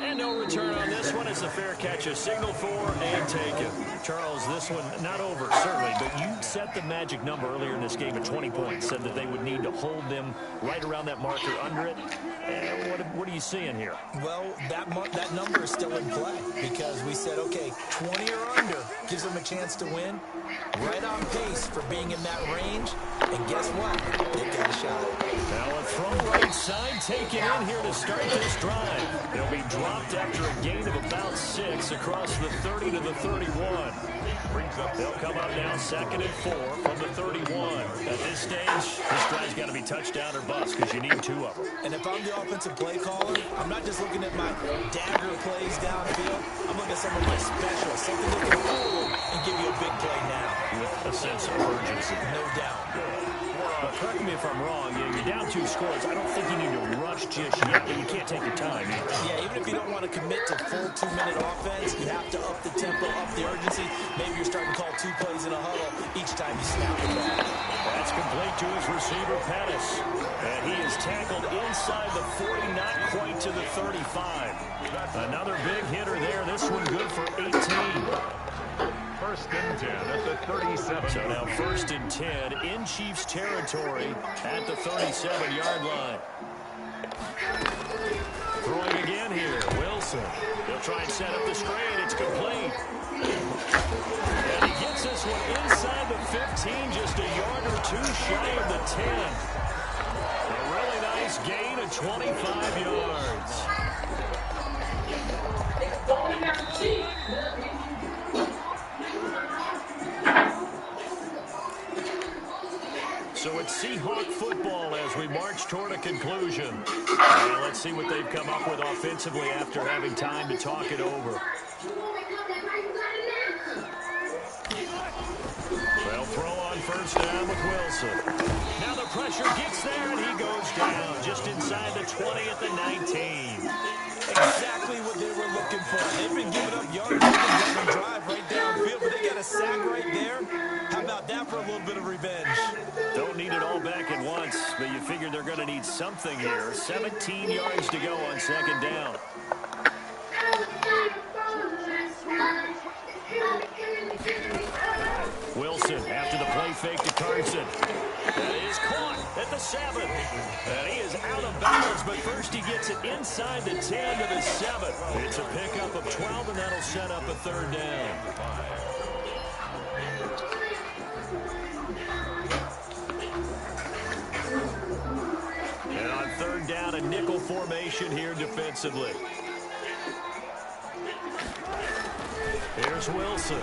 And no return on this one as the fair catch is signaled for and taken. Charles, this one not over, certainly, but you set the magic number earlier in this game at 20 points, said that they would need to hold them right around that marker under it. And what are you seeing here? Well, that number is still in play because we said, okay, 20 or under gives them a chance to win. Right on pace for being in that range. And guess what? They've got a shot. Now a throw right side taken in here to start this drive. They'll be dropped after a gain of about 6 across the 30 to the 31. They'll come up now 2nd and 4 from the 31. At this stage, this drive's got to be touchdown or bust because you need 2 of them. And if I'm the offensive play caller, I'm not just looking at my dagger plays downfield. I'm looking at some of my specials, something that can hold and give you a big play now. With a sense of urgency. No doubt. But correct me if I'm wrong. You're down 2 scores. I don't think you need to rush just yet, but you can't take your time either. Yeah, even if you don't want to commit to full 2-minute offense, you have to up the tempo, up the urgency. Maybe you're starting to call 2 plays in a huddle each time you snap the ball. That's complete to his receiver, Pettis. And he is tackled inside the 40, not quite to the 35. Another big hitter there. This one good for 18. 1st and 10 at the 37. So now 1st and 10 in Chiefs territory at the 37-yard line. Throwing again here, Wilson. They'll try and set up the screen. It's complete. And he gets this one inside the 15, just a yard or 2 shy of the 10. A really nice gain of 25 yards. So it's Seahawk football as we march toward a conclusion. And let's see what they've come up with offensively after having time to talk it over. first down with Wilson. Now the pressure gets there, and he goes down just inside the 20 at the 19. Exactly what they were looking for. They've been giving up yards. They've been letting them drive right downfield, but they got a sack right there. How about that for a little bit of revenge? Don't need it all back at once, but you figure they're going to need something here. 17 yards to go on second down. Wilson after the play fake to Carson. That is caught at the 7. And he is out of bounds, but first he gets it inside the 10 to the 7. It's a pickup of 12, and that'll set up a third down. And on third down, a nickel formation here defensively. Here's Wilson.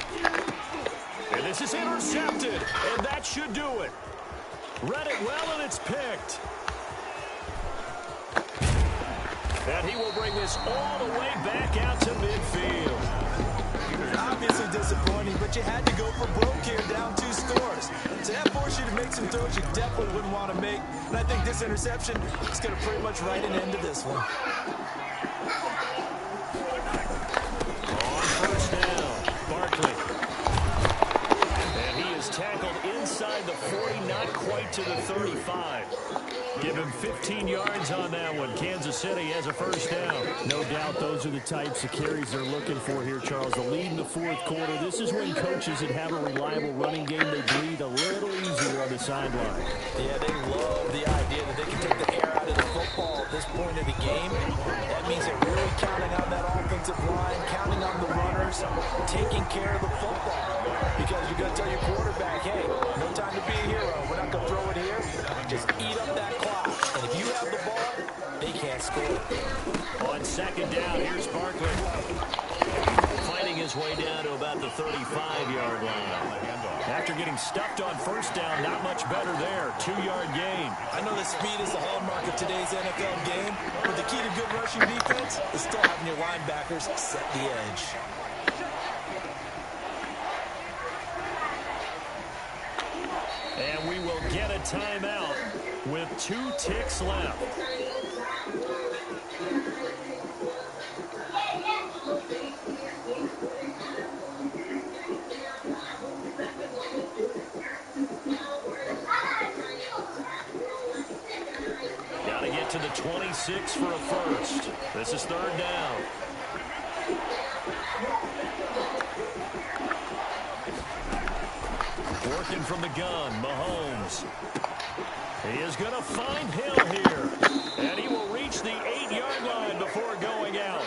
And this is intercepted, and that should do it. Read it well, and it's picked. And he will bring this all the way back out to midfield. Obviously disappointing, but you had to go for broke here, down 2 scores. So that forced you to make some throws you definitely wouldn't want to make. And I think this interception is going to pretty much write an end to this one. On first down, Barkley. And he is tackled inside the 40, not quite to the 35. Give him 15 yards on that one. Kansas City has a first down. No doubt those are the types of carries they're looking for here, Charles. The lead in the fourth quarter. This is when coaches that have a reliable running game, they breathe a little easier on the sideline. Yeah, they love the idea that they can take the air out of the football at this point of the game. That means they're really counting on that offensive line, counting on the runners, taking care of the football. Because you're going to tell your quarterback, hey, no time to be a hero. We're not going to throw it here. Just eat up that clock. And if you have the ball, they can't score. On second down, here's Barkley. Fighting his way down to about the 35-yard line. After getting stuffed on first down, not much better there. 2-yard gain. I know that speed is the hallmark of today's NFL game, but the key to good rushing defense is still having your linebackers set the edge. And we will get a timeout with 2 ticks left. Got to get to the 26 for a first. This is third down. Working from the gun, Mahomes. He is going to find Hill here. And he will reach the 8-yard line before going out.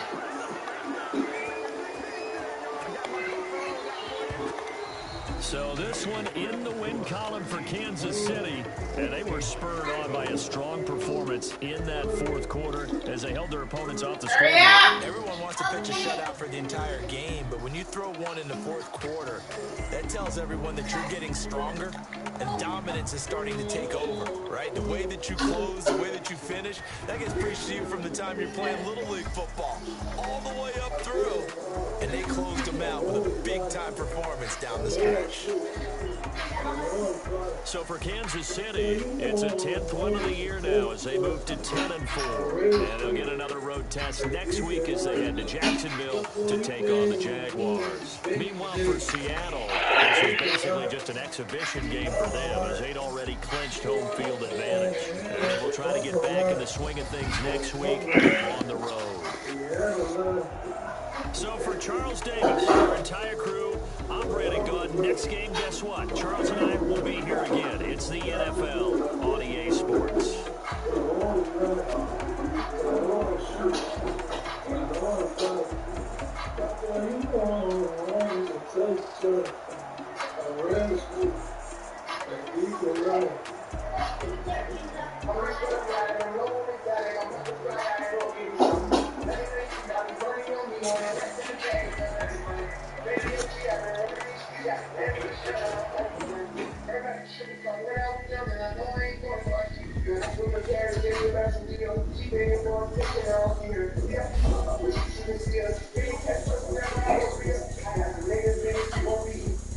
So this one in the win column for Kansas City. And they were spurred on by a strong performance in that fourth quarter as they held their opponents off the scoreboard. Everyone wants to pitch a shutout for the entire game, but when you throw one in the fourth quarter, that tells everyone that you're getting stronger and dominance is starting to take over, right? The way that you close, the way that you finish, that gets preached to you from the time you're playing Little League football all the way up through. And they closed them out with a big-time performance down the stretch. So for Kansas City, it's a 10th win of the year now as they move to 10-4. And they'll get another road test next week as they head to Jacksonville to take on the Jaguars. Meanwhile, for Seattle, this is basically just an exhibition game for them as they'd already clinched home field advantage. And we'll try to get back in the swing of things next week on the road. So for Charles Davis, our entire crew, I'm Brandon Gunn. Next game, guess what? Charles and I will be here again. It's the NFL on EA Sports.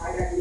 I got the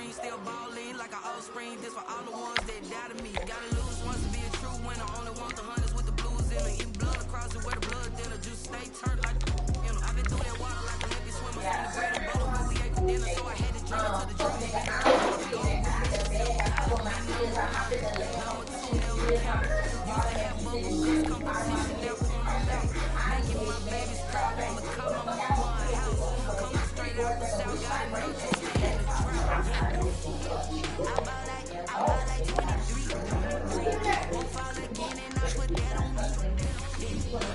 green, still balling like an offspring. This for all the ones that doubted me. Gotta lose once to be a true winner. Only want the hunters with the blues in her. Eating blood across it where the blood thinner. Juice stay turned like you know. I've been through that water like a Olympic swimmer. Seen the bread and butter when we ate for dinner, so I had to drink it to the dream. Making my babies proud, I'ma call my mama a house. Coming straight out the south, gotta know you stay in the drought. I bought like 23. Won't fall again and I put that on me.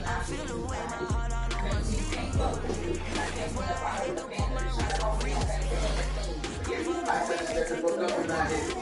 I feel the way my heart all on my sleeve. That's why I had to put my wrist on freeze. Come for the win and take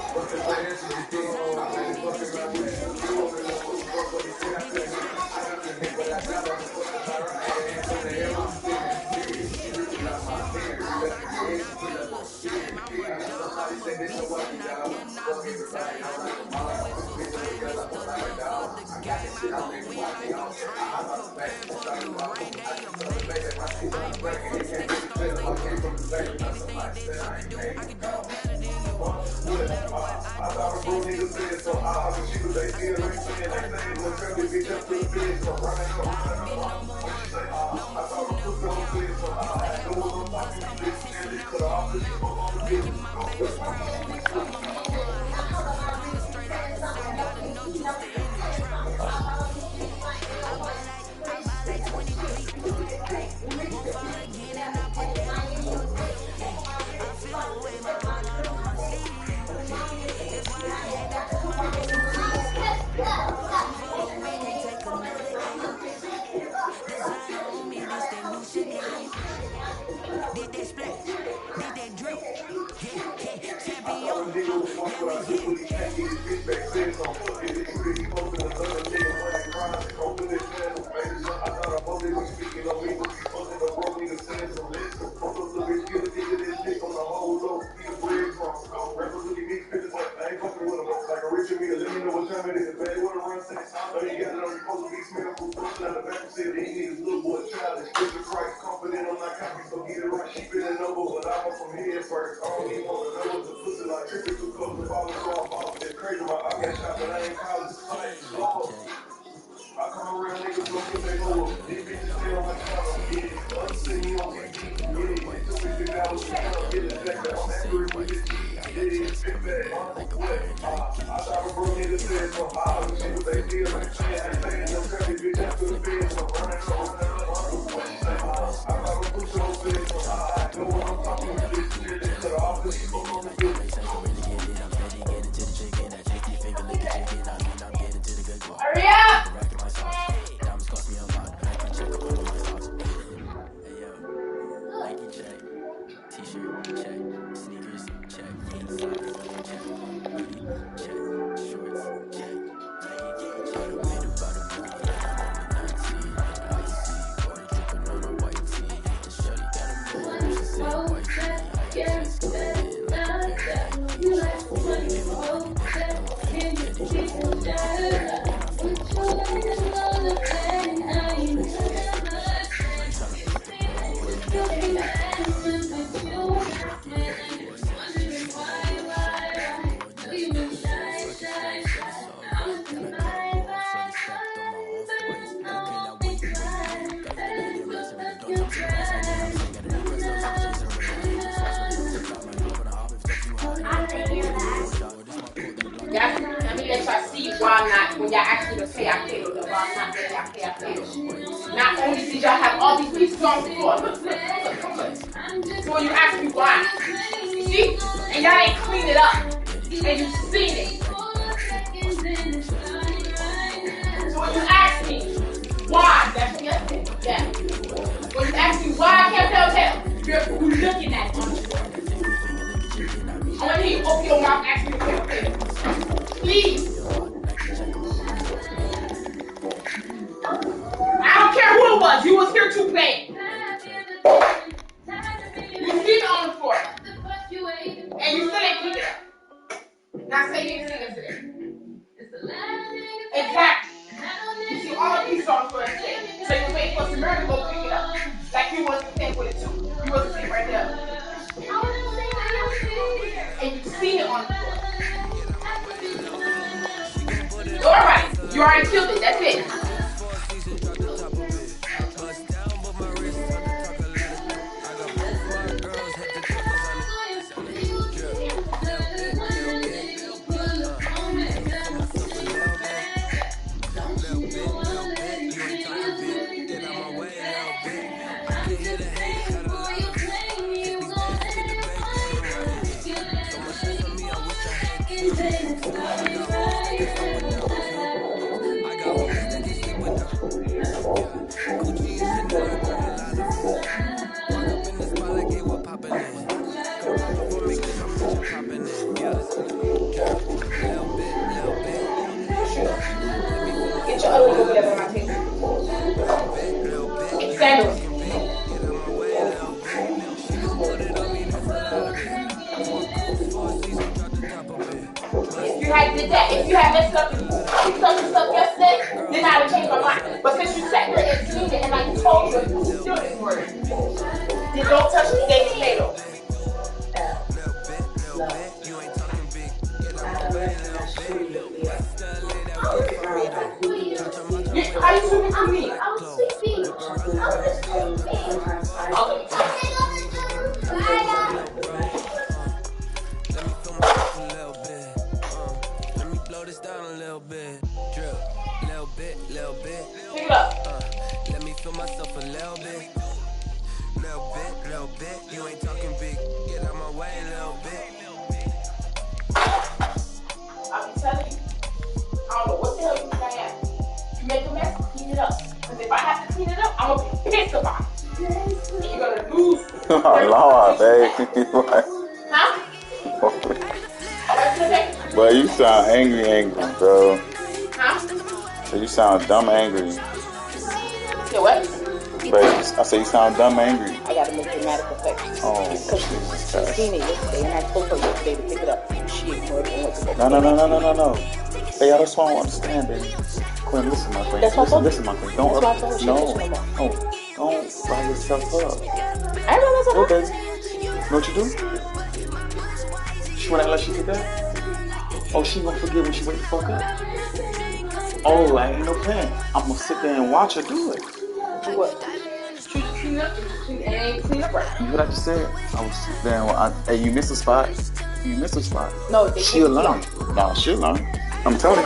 Not only did y'all have all these pieces on the floor, so when you ask me why, you see, and y'all ain't clean it up, and you seen it. So when you ask me why, that's what you're saying. Yeah. When you ask me why I kept tell, you're looking at me. I want to hear you open your mouth and ask me to pay. Please. I don't care who it was. You was here to play. You see it on the floor. And you still ain't clean it up. Now say you didn't see it today. Exactly. You see all the pieces on the floor today. So you wait for Samira to go pick it up. Like you wasn't sitting with it too. You wasn't sitting right there. And you seen it on the floor. All right, you already killed it. That's it. Get your other over there by my table. Sandals. If you had messed up and you done some stuff yesterday, then I would change my mind. But since you sat there and cleaned it and I told you, you still didn't work. Then don't touch the baked potato. How you swimming to me? I was sleeping. Let me blow this down a little bit. Drip, little bit. Pick it up. Let me feel myself a little bit. Little bit. You ain't talking big. Get out my way a little bit. I'll be telling you. I don't know what the hell you think I am. You make a mess, clean it up. Because if I have to clean it up, I'm going to be pissed about it. And you're going to lose. Oh, Lord, babe. Huh? Boy, you sound angry, bro. Huh? So you sound dumb angry. Say what? But I say you sound dumb angry. I got to make dramatic effects. Oh, because she seen it yesterday, and I told her yesterday to pick it up. She ignored it and went to go. No. Hey, I just want to understand, baby. Quinn, listen, my friend. Listen, my friend. Don't by yourself up. I don't know what baby. You know what you do? She wanna act like she did that? Oh, she gonna forget when she wake the fuck up. Oh, I ain't no plan. I'm gonna sit there and watch her do it. Do what? She just clean up and ain't clean up right. You hear what I just said? I was sitting there and hey, you missed a spot. No, she'll learn. No, she'll learn. I'm telling you.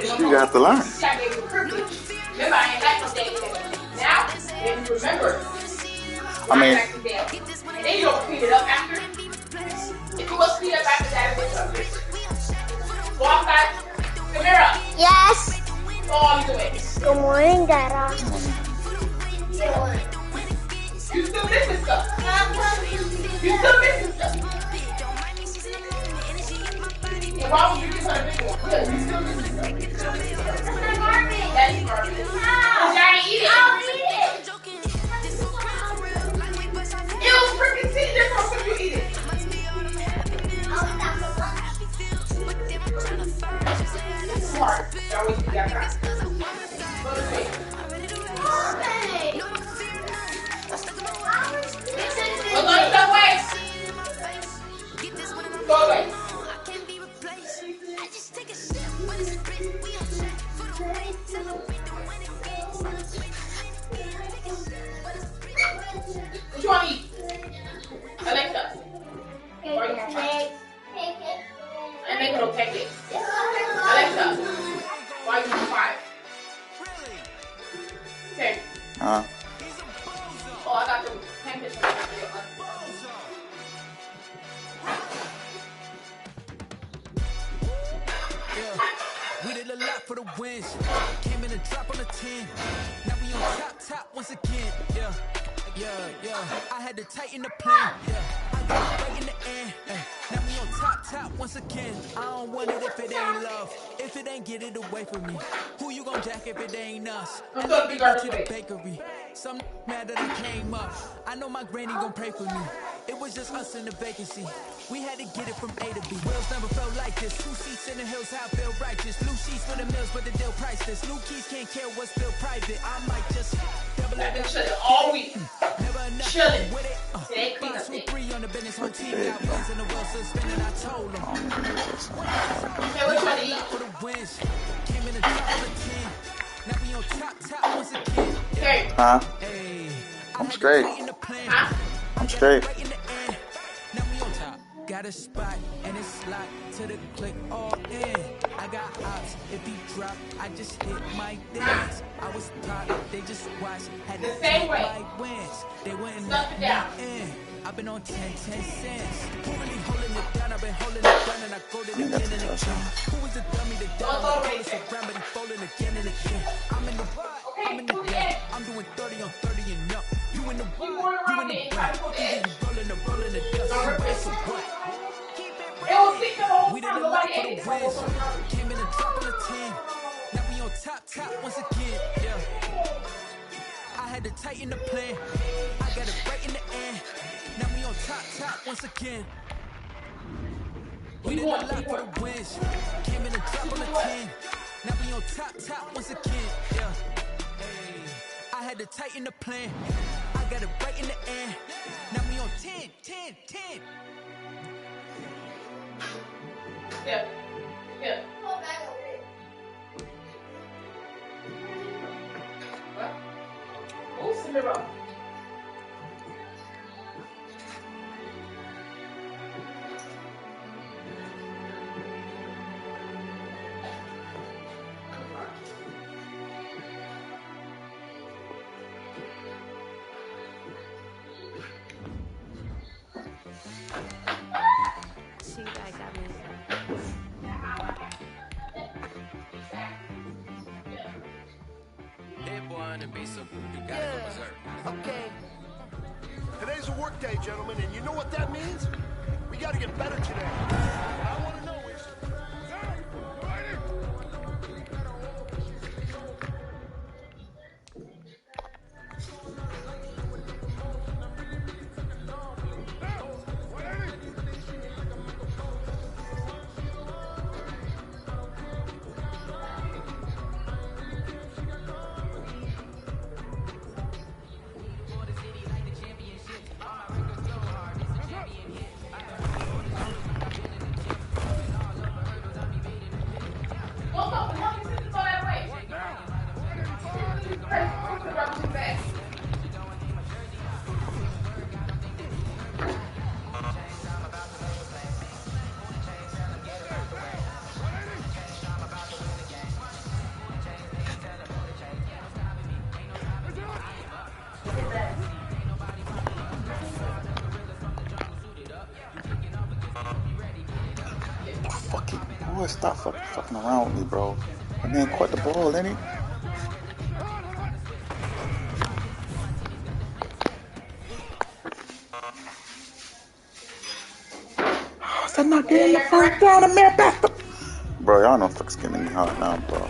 She got to learn. Remember, I ain't like no day. Now, if you remember, I mean, and then you don't clean it up after. If you was clean up after that, it's up. Go outside. Samira. Yes. Go on to it. Good morning, Dada. You still missing stuff. And why would you just want to pick one? Yeah, you still missing stuff. That's garbage. No. Johnny, eat it. I'll eat it. It was freaking sitting there for you eat it. This is hard. That was you got time. Go to sleep. We're going that way. Go away. What you want to eat? Alexa. Or you want pancakes? I make little pancakes. Alexa. Why you want 5? Okay. Huh? Oh, I got the pancakes. We did a lot for the wins. Came in a drop on the 10. Now we on top once again. Yeah. I had to tighten the plan. Yeah. I got it right in the end. Now we on top once again. I don't want it if it ain't love. If it ain't, get it away from me. Who you gon' jack if it ain't us? I'm gonna be to the bakery. Some mad that I came up. I know my granny gon' pray for me. It was just us in the vacancy. We had to get it from A to B. Wheels never felt like this. 2 seats in the hills, how I feel righteous. Blue sheets for the mills, but the deal priceless. New keys can't care what's still private. I might just double it all week. Chilling. They clean up That's there. big, bro. Okay, what you want to eat? Okay. Huh? I'm straight. Huh? I'm straight. Got a spot and it's locked to the click all in. I got ops, if he drop, I just hit my dance. I was taught, they just watch, had to The same take way. my wins. They wouldn't Stuff let it me down. in. I've been on 10 cents. Who really holding it down? I've been holding it down and I go to the again and again. Who was the dummy that down? I told us around, but he folding again and again. I'm in the I'm in the game. I'm doing 30 on 30 and up. You in the you in the rolling the dust. It's a what? We did a lot for the wins. Came in and dropping a 10. Now we on top once again. Yeah. I had to tighten the plan. I got it right in the end. Now we on top once again. We did a lot for the wins. Came in and dropping a 10. Now we on top once again. Yeah. Hey. I had to tighten the plan. I got it right in the end. Now we on 10. Yeah. Yeah. What? Oh, Samira. See, I got me. Okay. Today's a work day, gentlemen, and you know what that means? We gotta get better today. What I wanna know is... Boy, stop fucking around with me, bro. That man caught the ball, didn't he? Is that not getting the first down? The man back up. Bro, y'all know fuck's getting me hot now, bro.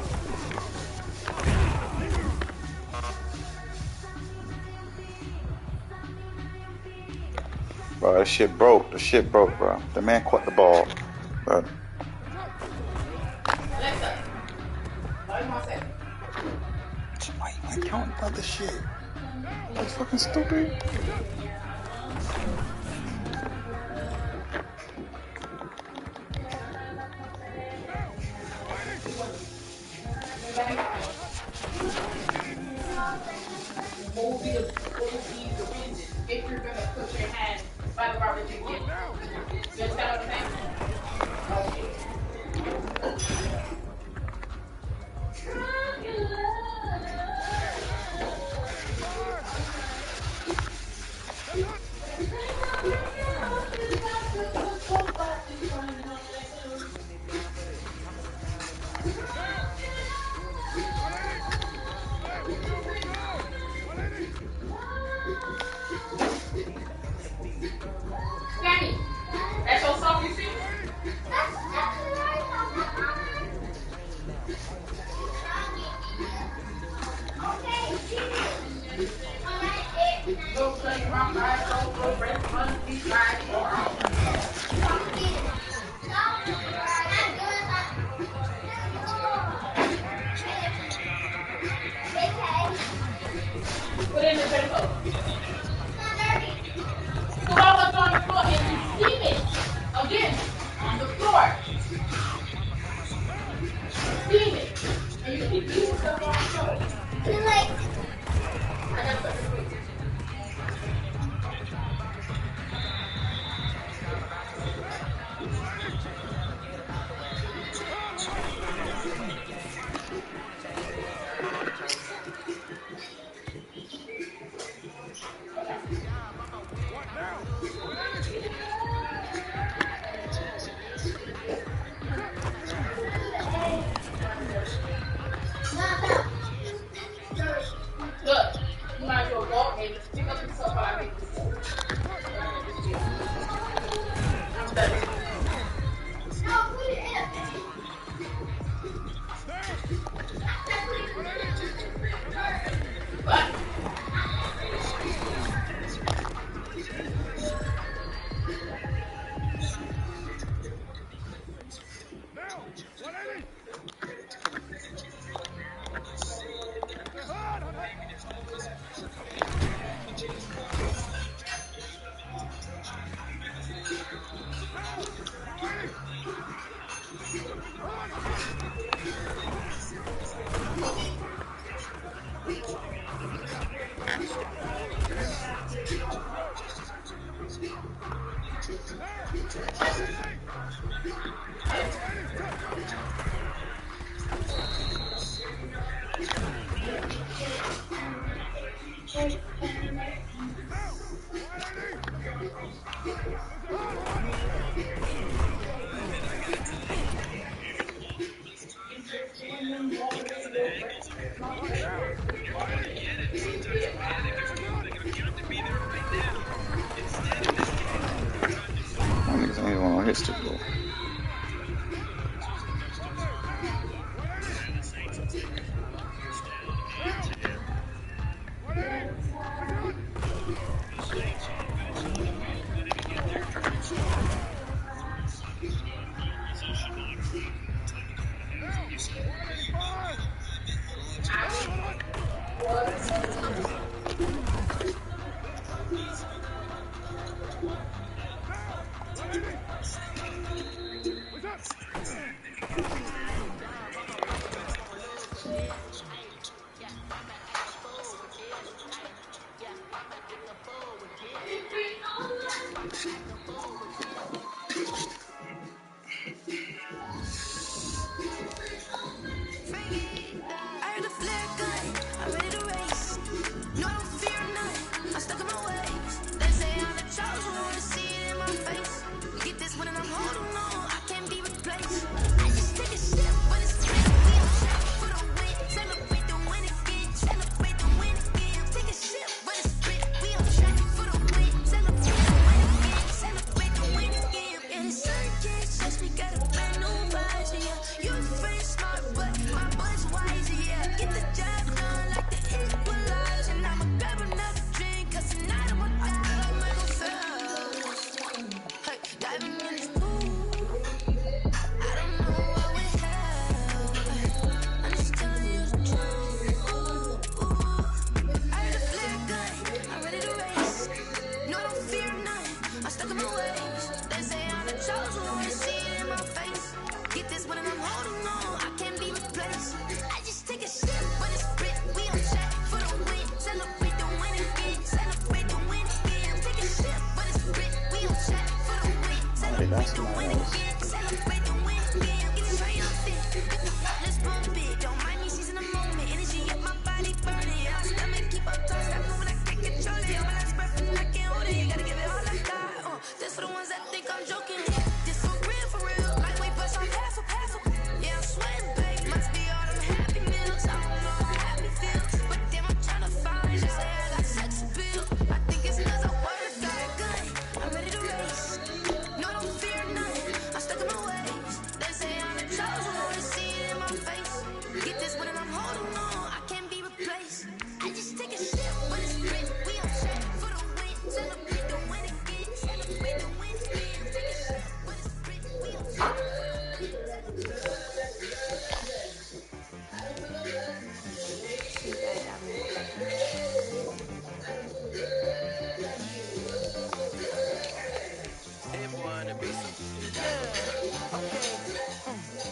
Bro, that shit broke. The shit broke, bro. The man caught the ball. But why you ain't counting about this shit? That's fucking stupid. If you're gonna put your hand by the garbage and get you understand what I'm saying? That's nice.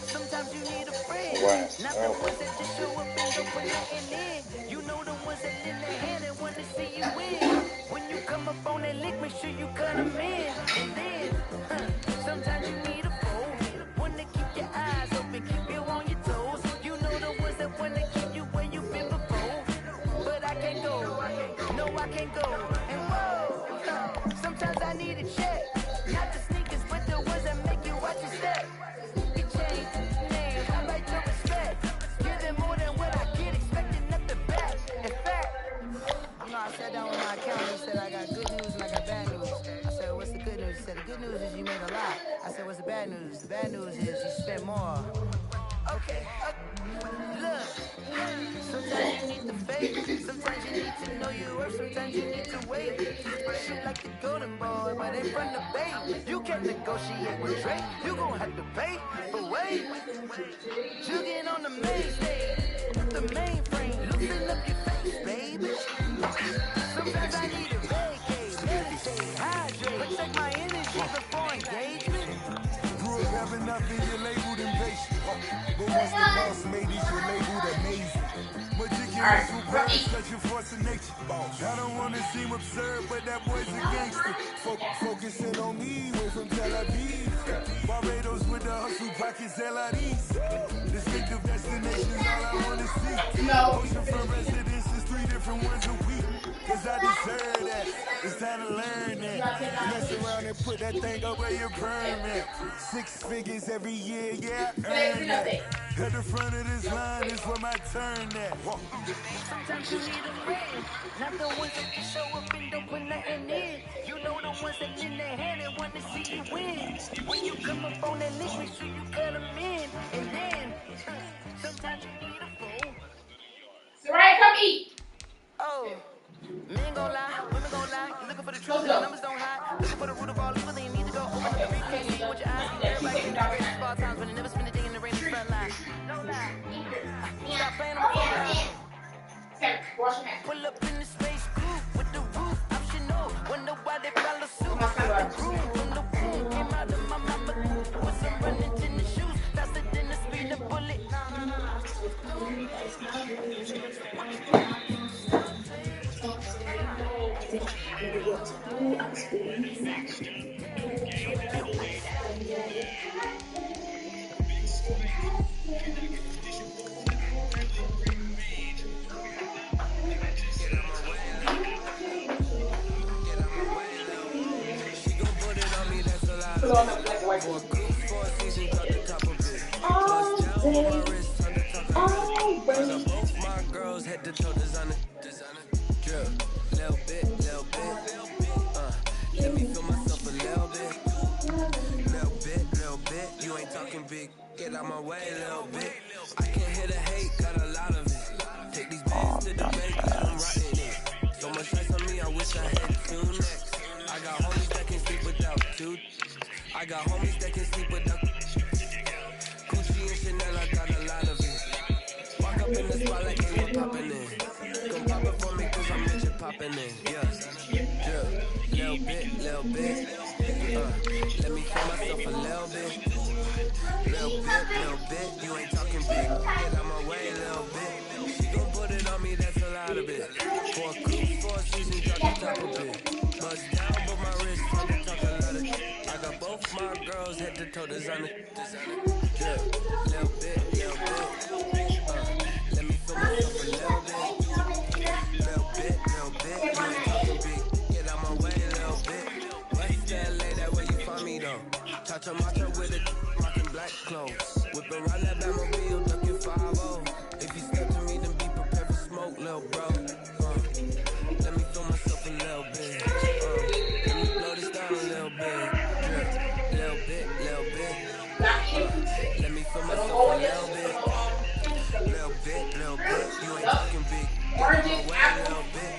Sometimes you need a friend. Not the ones that just show up and don't put nothing in. You know the ones that lend their hand and want to see you win. When you come up on that lick, make sure you cut them in. And then, sometimes you need a foe. One to keep your eyes open, keep you on your toes. You know the ones that want to keep you where you've been before. But I can't go. No, I can't go. And whoa, sometimes I need a check. Not the sneakers, but the ones that make you watch your step. I sat down with my accountant and said, I got good news and I got bad news. I said, what's the good news? He said, the good news is you made a lot. I said, what's the bad news? The bad news is you spent more. Okay. Look, sometimes you need the faith. Sometimes you need to know your worth. Sometimes you need to wait. Shoot like the golden boy, but in front of bait. You can't negotiate with Drake. You gon' have to pay. But wait, jugging on the main stage. The mainframe, loosen up your face, baby. Sometimes I need a vacate, meditate, hydrate, protect my energy before engagement. Grew up having nothing, you're labeled impatient. But once the boss made it, you're labeled amazing. Meticulous with purpose, such a force of nature. I don't want to seem absurd, but that boy's a gangster. Focusing on me, way from Tel Aviv. Barbados with the hustle pockets, LIDs. Distinctive destinations, all I want to see. Motion for residences, 3 different ones a week. Cause I deserve that. It's time to learn that. Mess around and put that thing up where you're permanent. 6 figures every year, yeah, I earn that. At the front of this line is where my turn at. Sometimes you need a friend, not the ones that just show up and don't put nothing in. You know the ones that lend their hand and want to see you win. When you come up on that list, make sure you cut them in. And then, sometimes you need a fool. Soraya, come eat. Oh. Men gon' lie, women gon' lie. You looking for the truth, the numbers don't hide. Looking for the root of all evil, then you need to go open up the briefcase, see what your eyes see. Everybody can direct small times when Spain, I'm a Wash your hands. pull up in the space coupe with the roof optional. Wonder why they follow suit. The groove from the womb came out of my mama with some running tennis shoes, faster than the speed of bullet. Put on the black white one. Both my girls head to toe designer. Drill, little bit. Let me feel myself a little bit. You ain't talking big. Get out my way, little bit. I can hear the hate, got a lot of it. Take these bands to the bank, let them rotting it. So much ice on me, I wish I had two next. I got homies that can sleep without two. I got homies that can sleep without Gucci and Chanel, I got a lot of it. Walk up in the spot like they were popping in. Come pop it for me cause I'm rich and popping in. Yeah, little bit. Let me feel myself a little bit. You ain't talking big. Get out my way, little bit. She gon' put it on me, that's a lot of it. For a coupe, for a season, drop the top of it. Bust down, but my wrist, on the top a lot of it. I got both my girls head to toe designer. Yeah, little bit. Let me feel myself a little bit. You ain't talking big. Get out my way, little bit. West LA, that way you find me though. Touch a matcha with it, rockin' black clothes. Whip around that Batmobile, ducking 5-0. If you step to me, then be prepared for smoke, little bro. Let me feel myself a little bit. Let me blow this down a little bit. Little bit. Let me feel myself a little bit. You ain't talking big. Get out my way, little bit.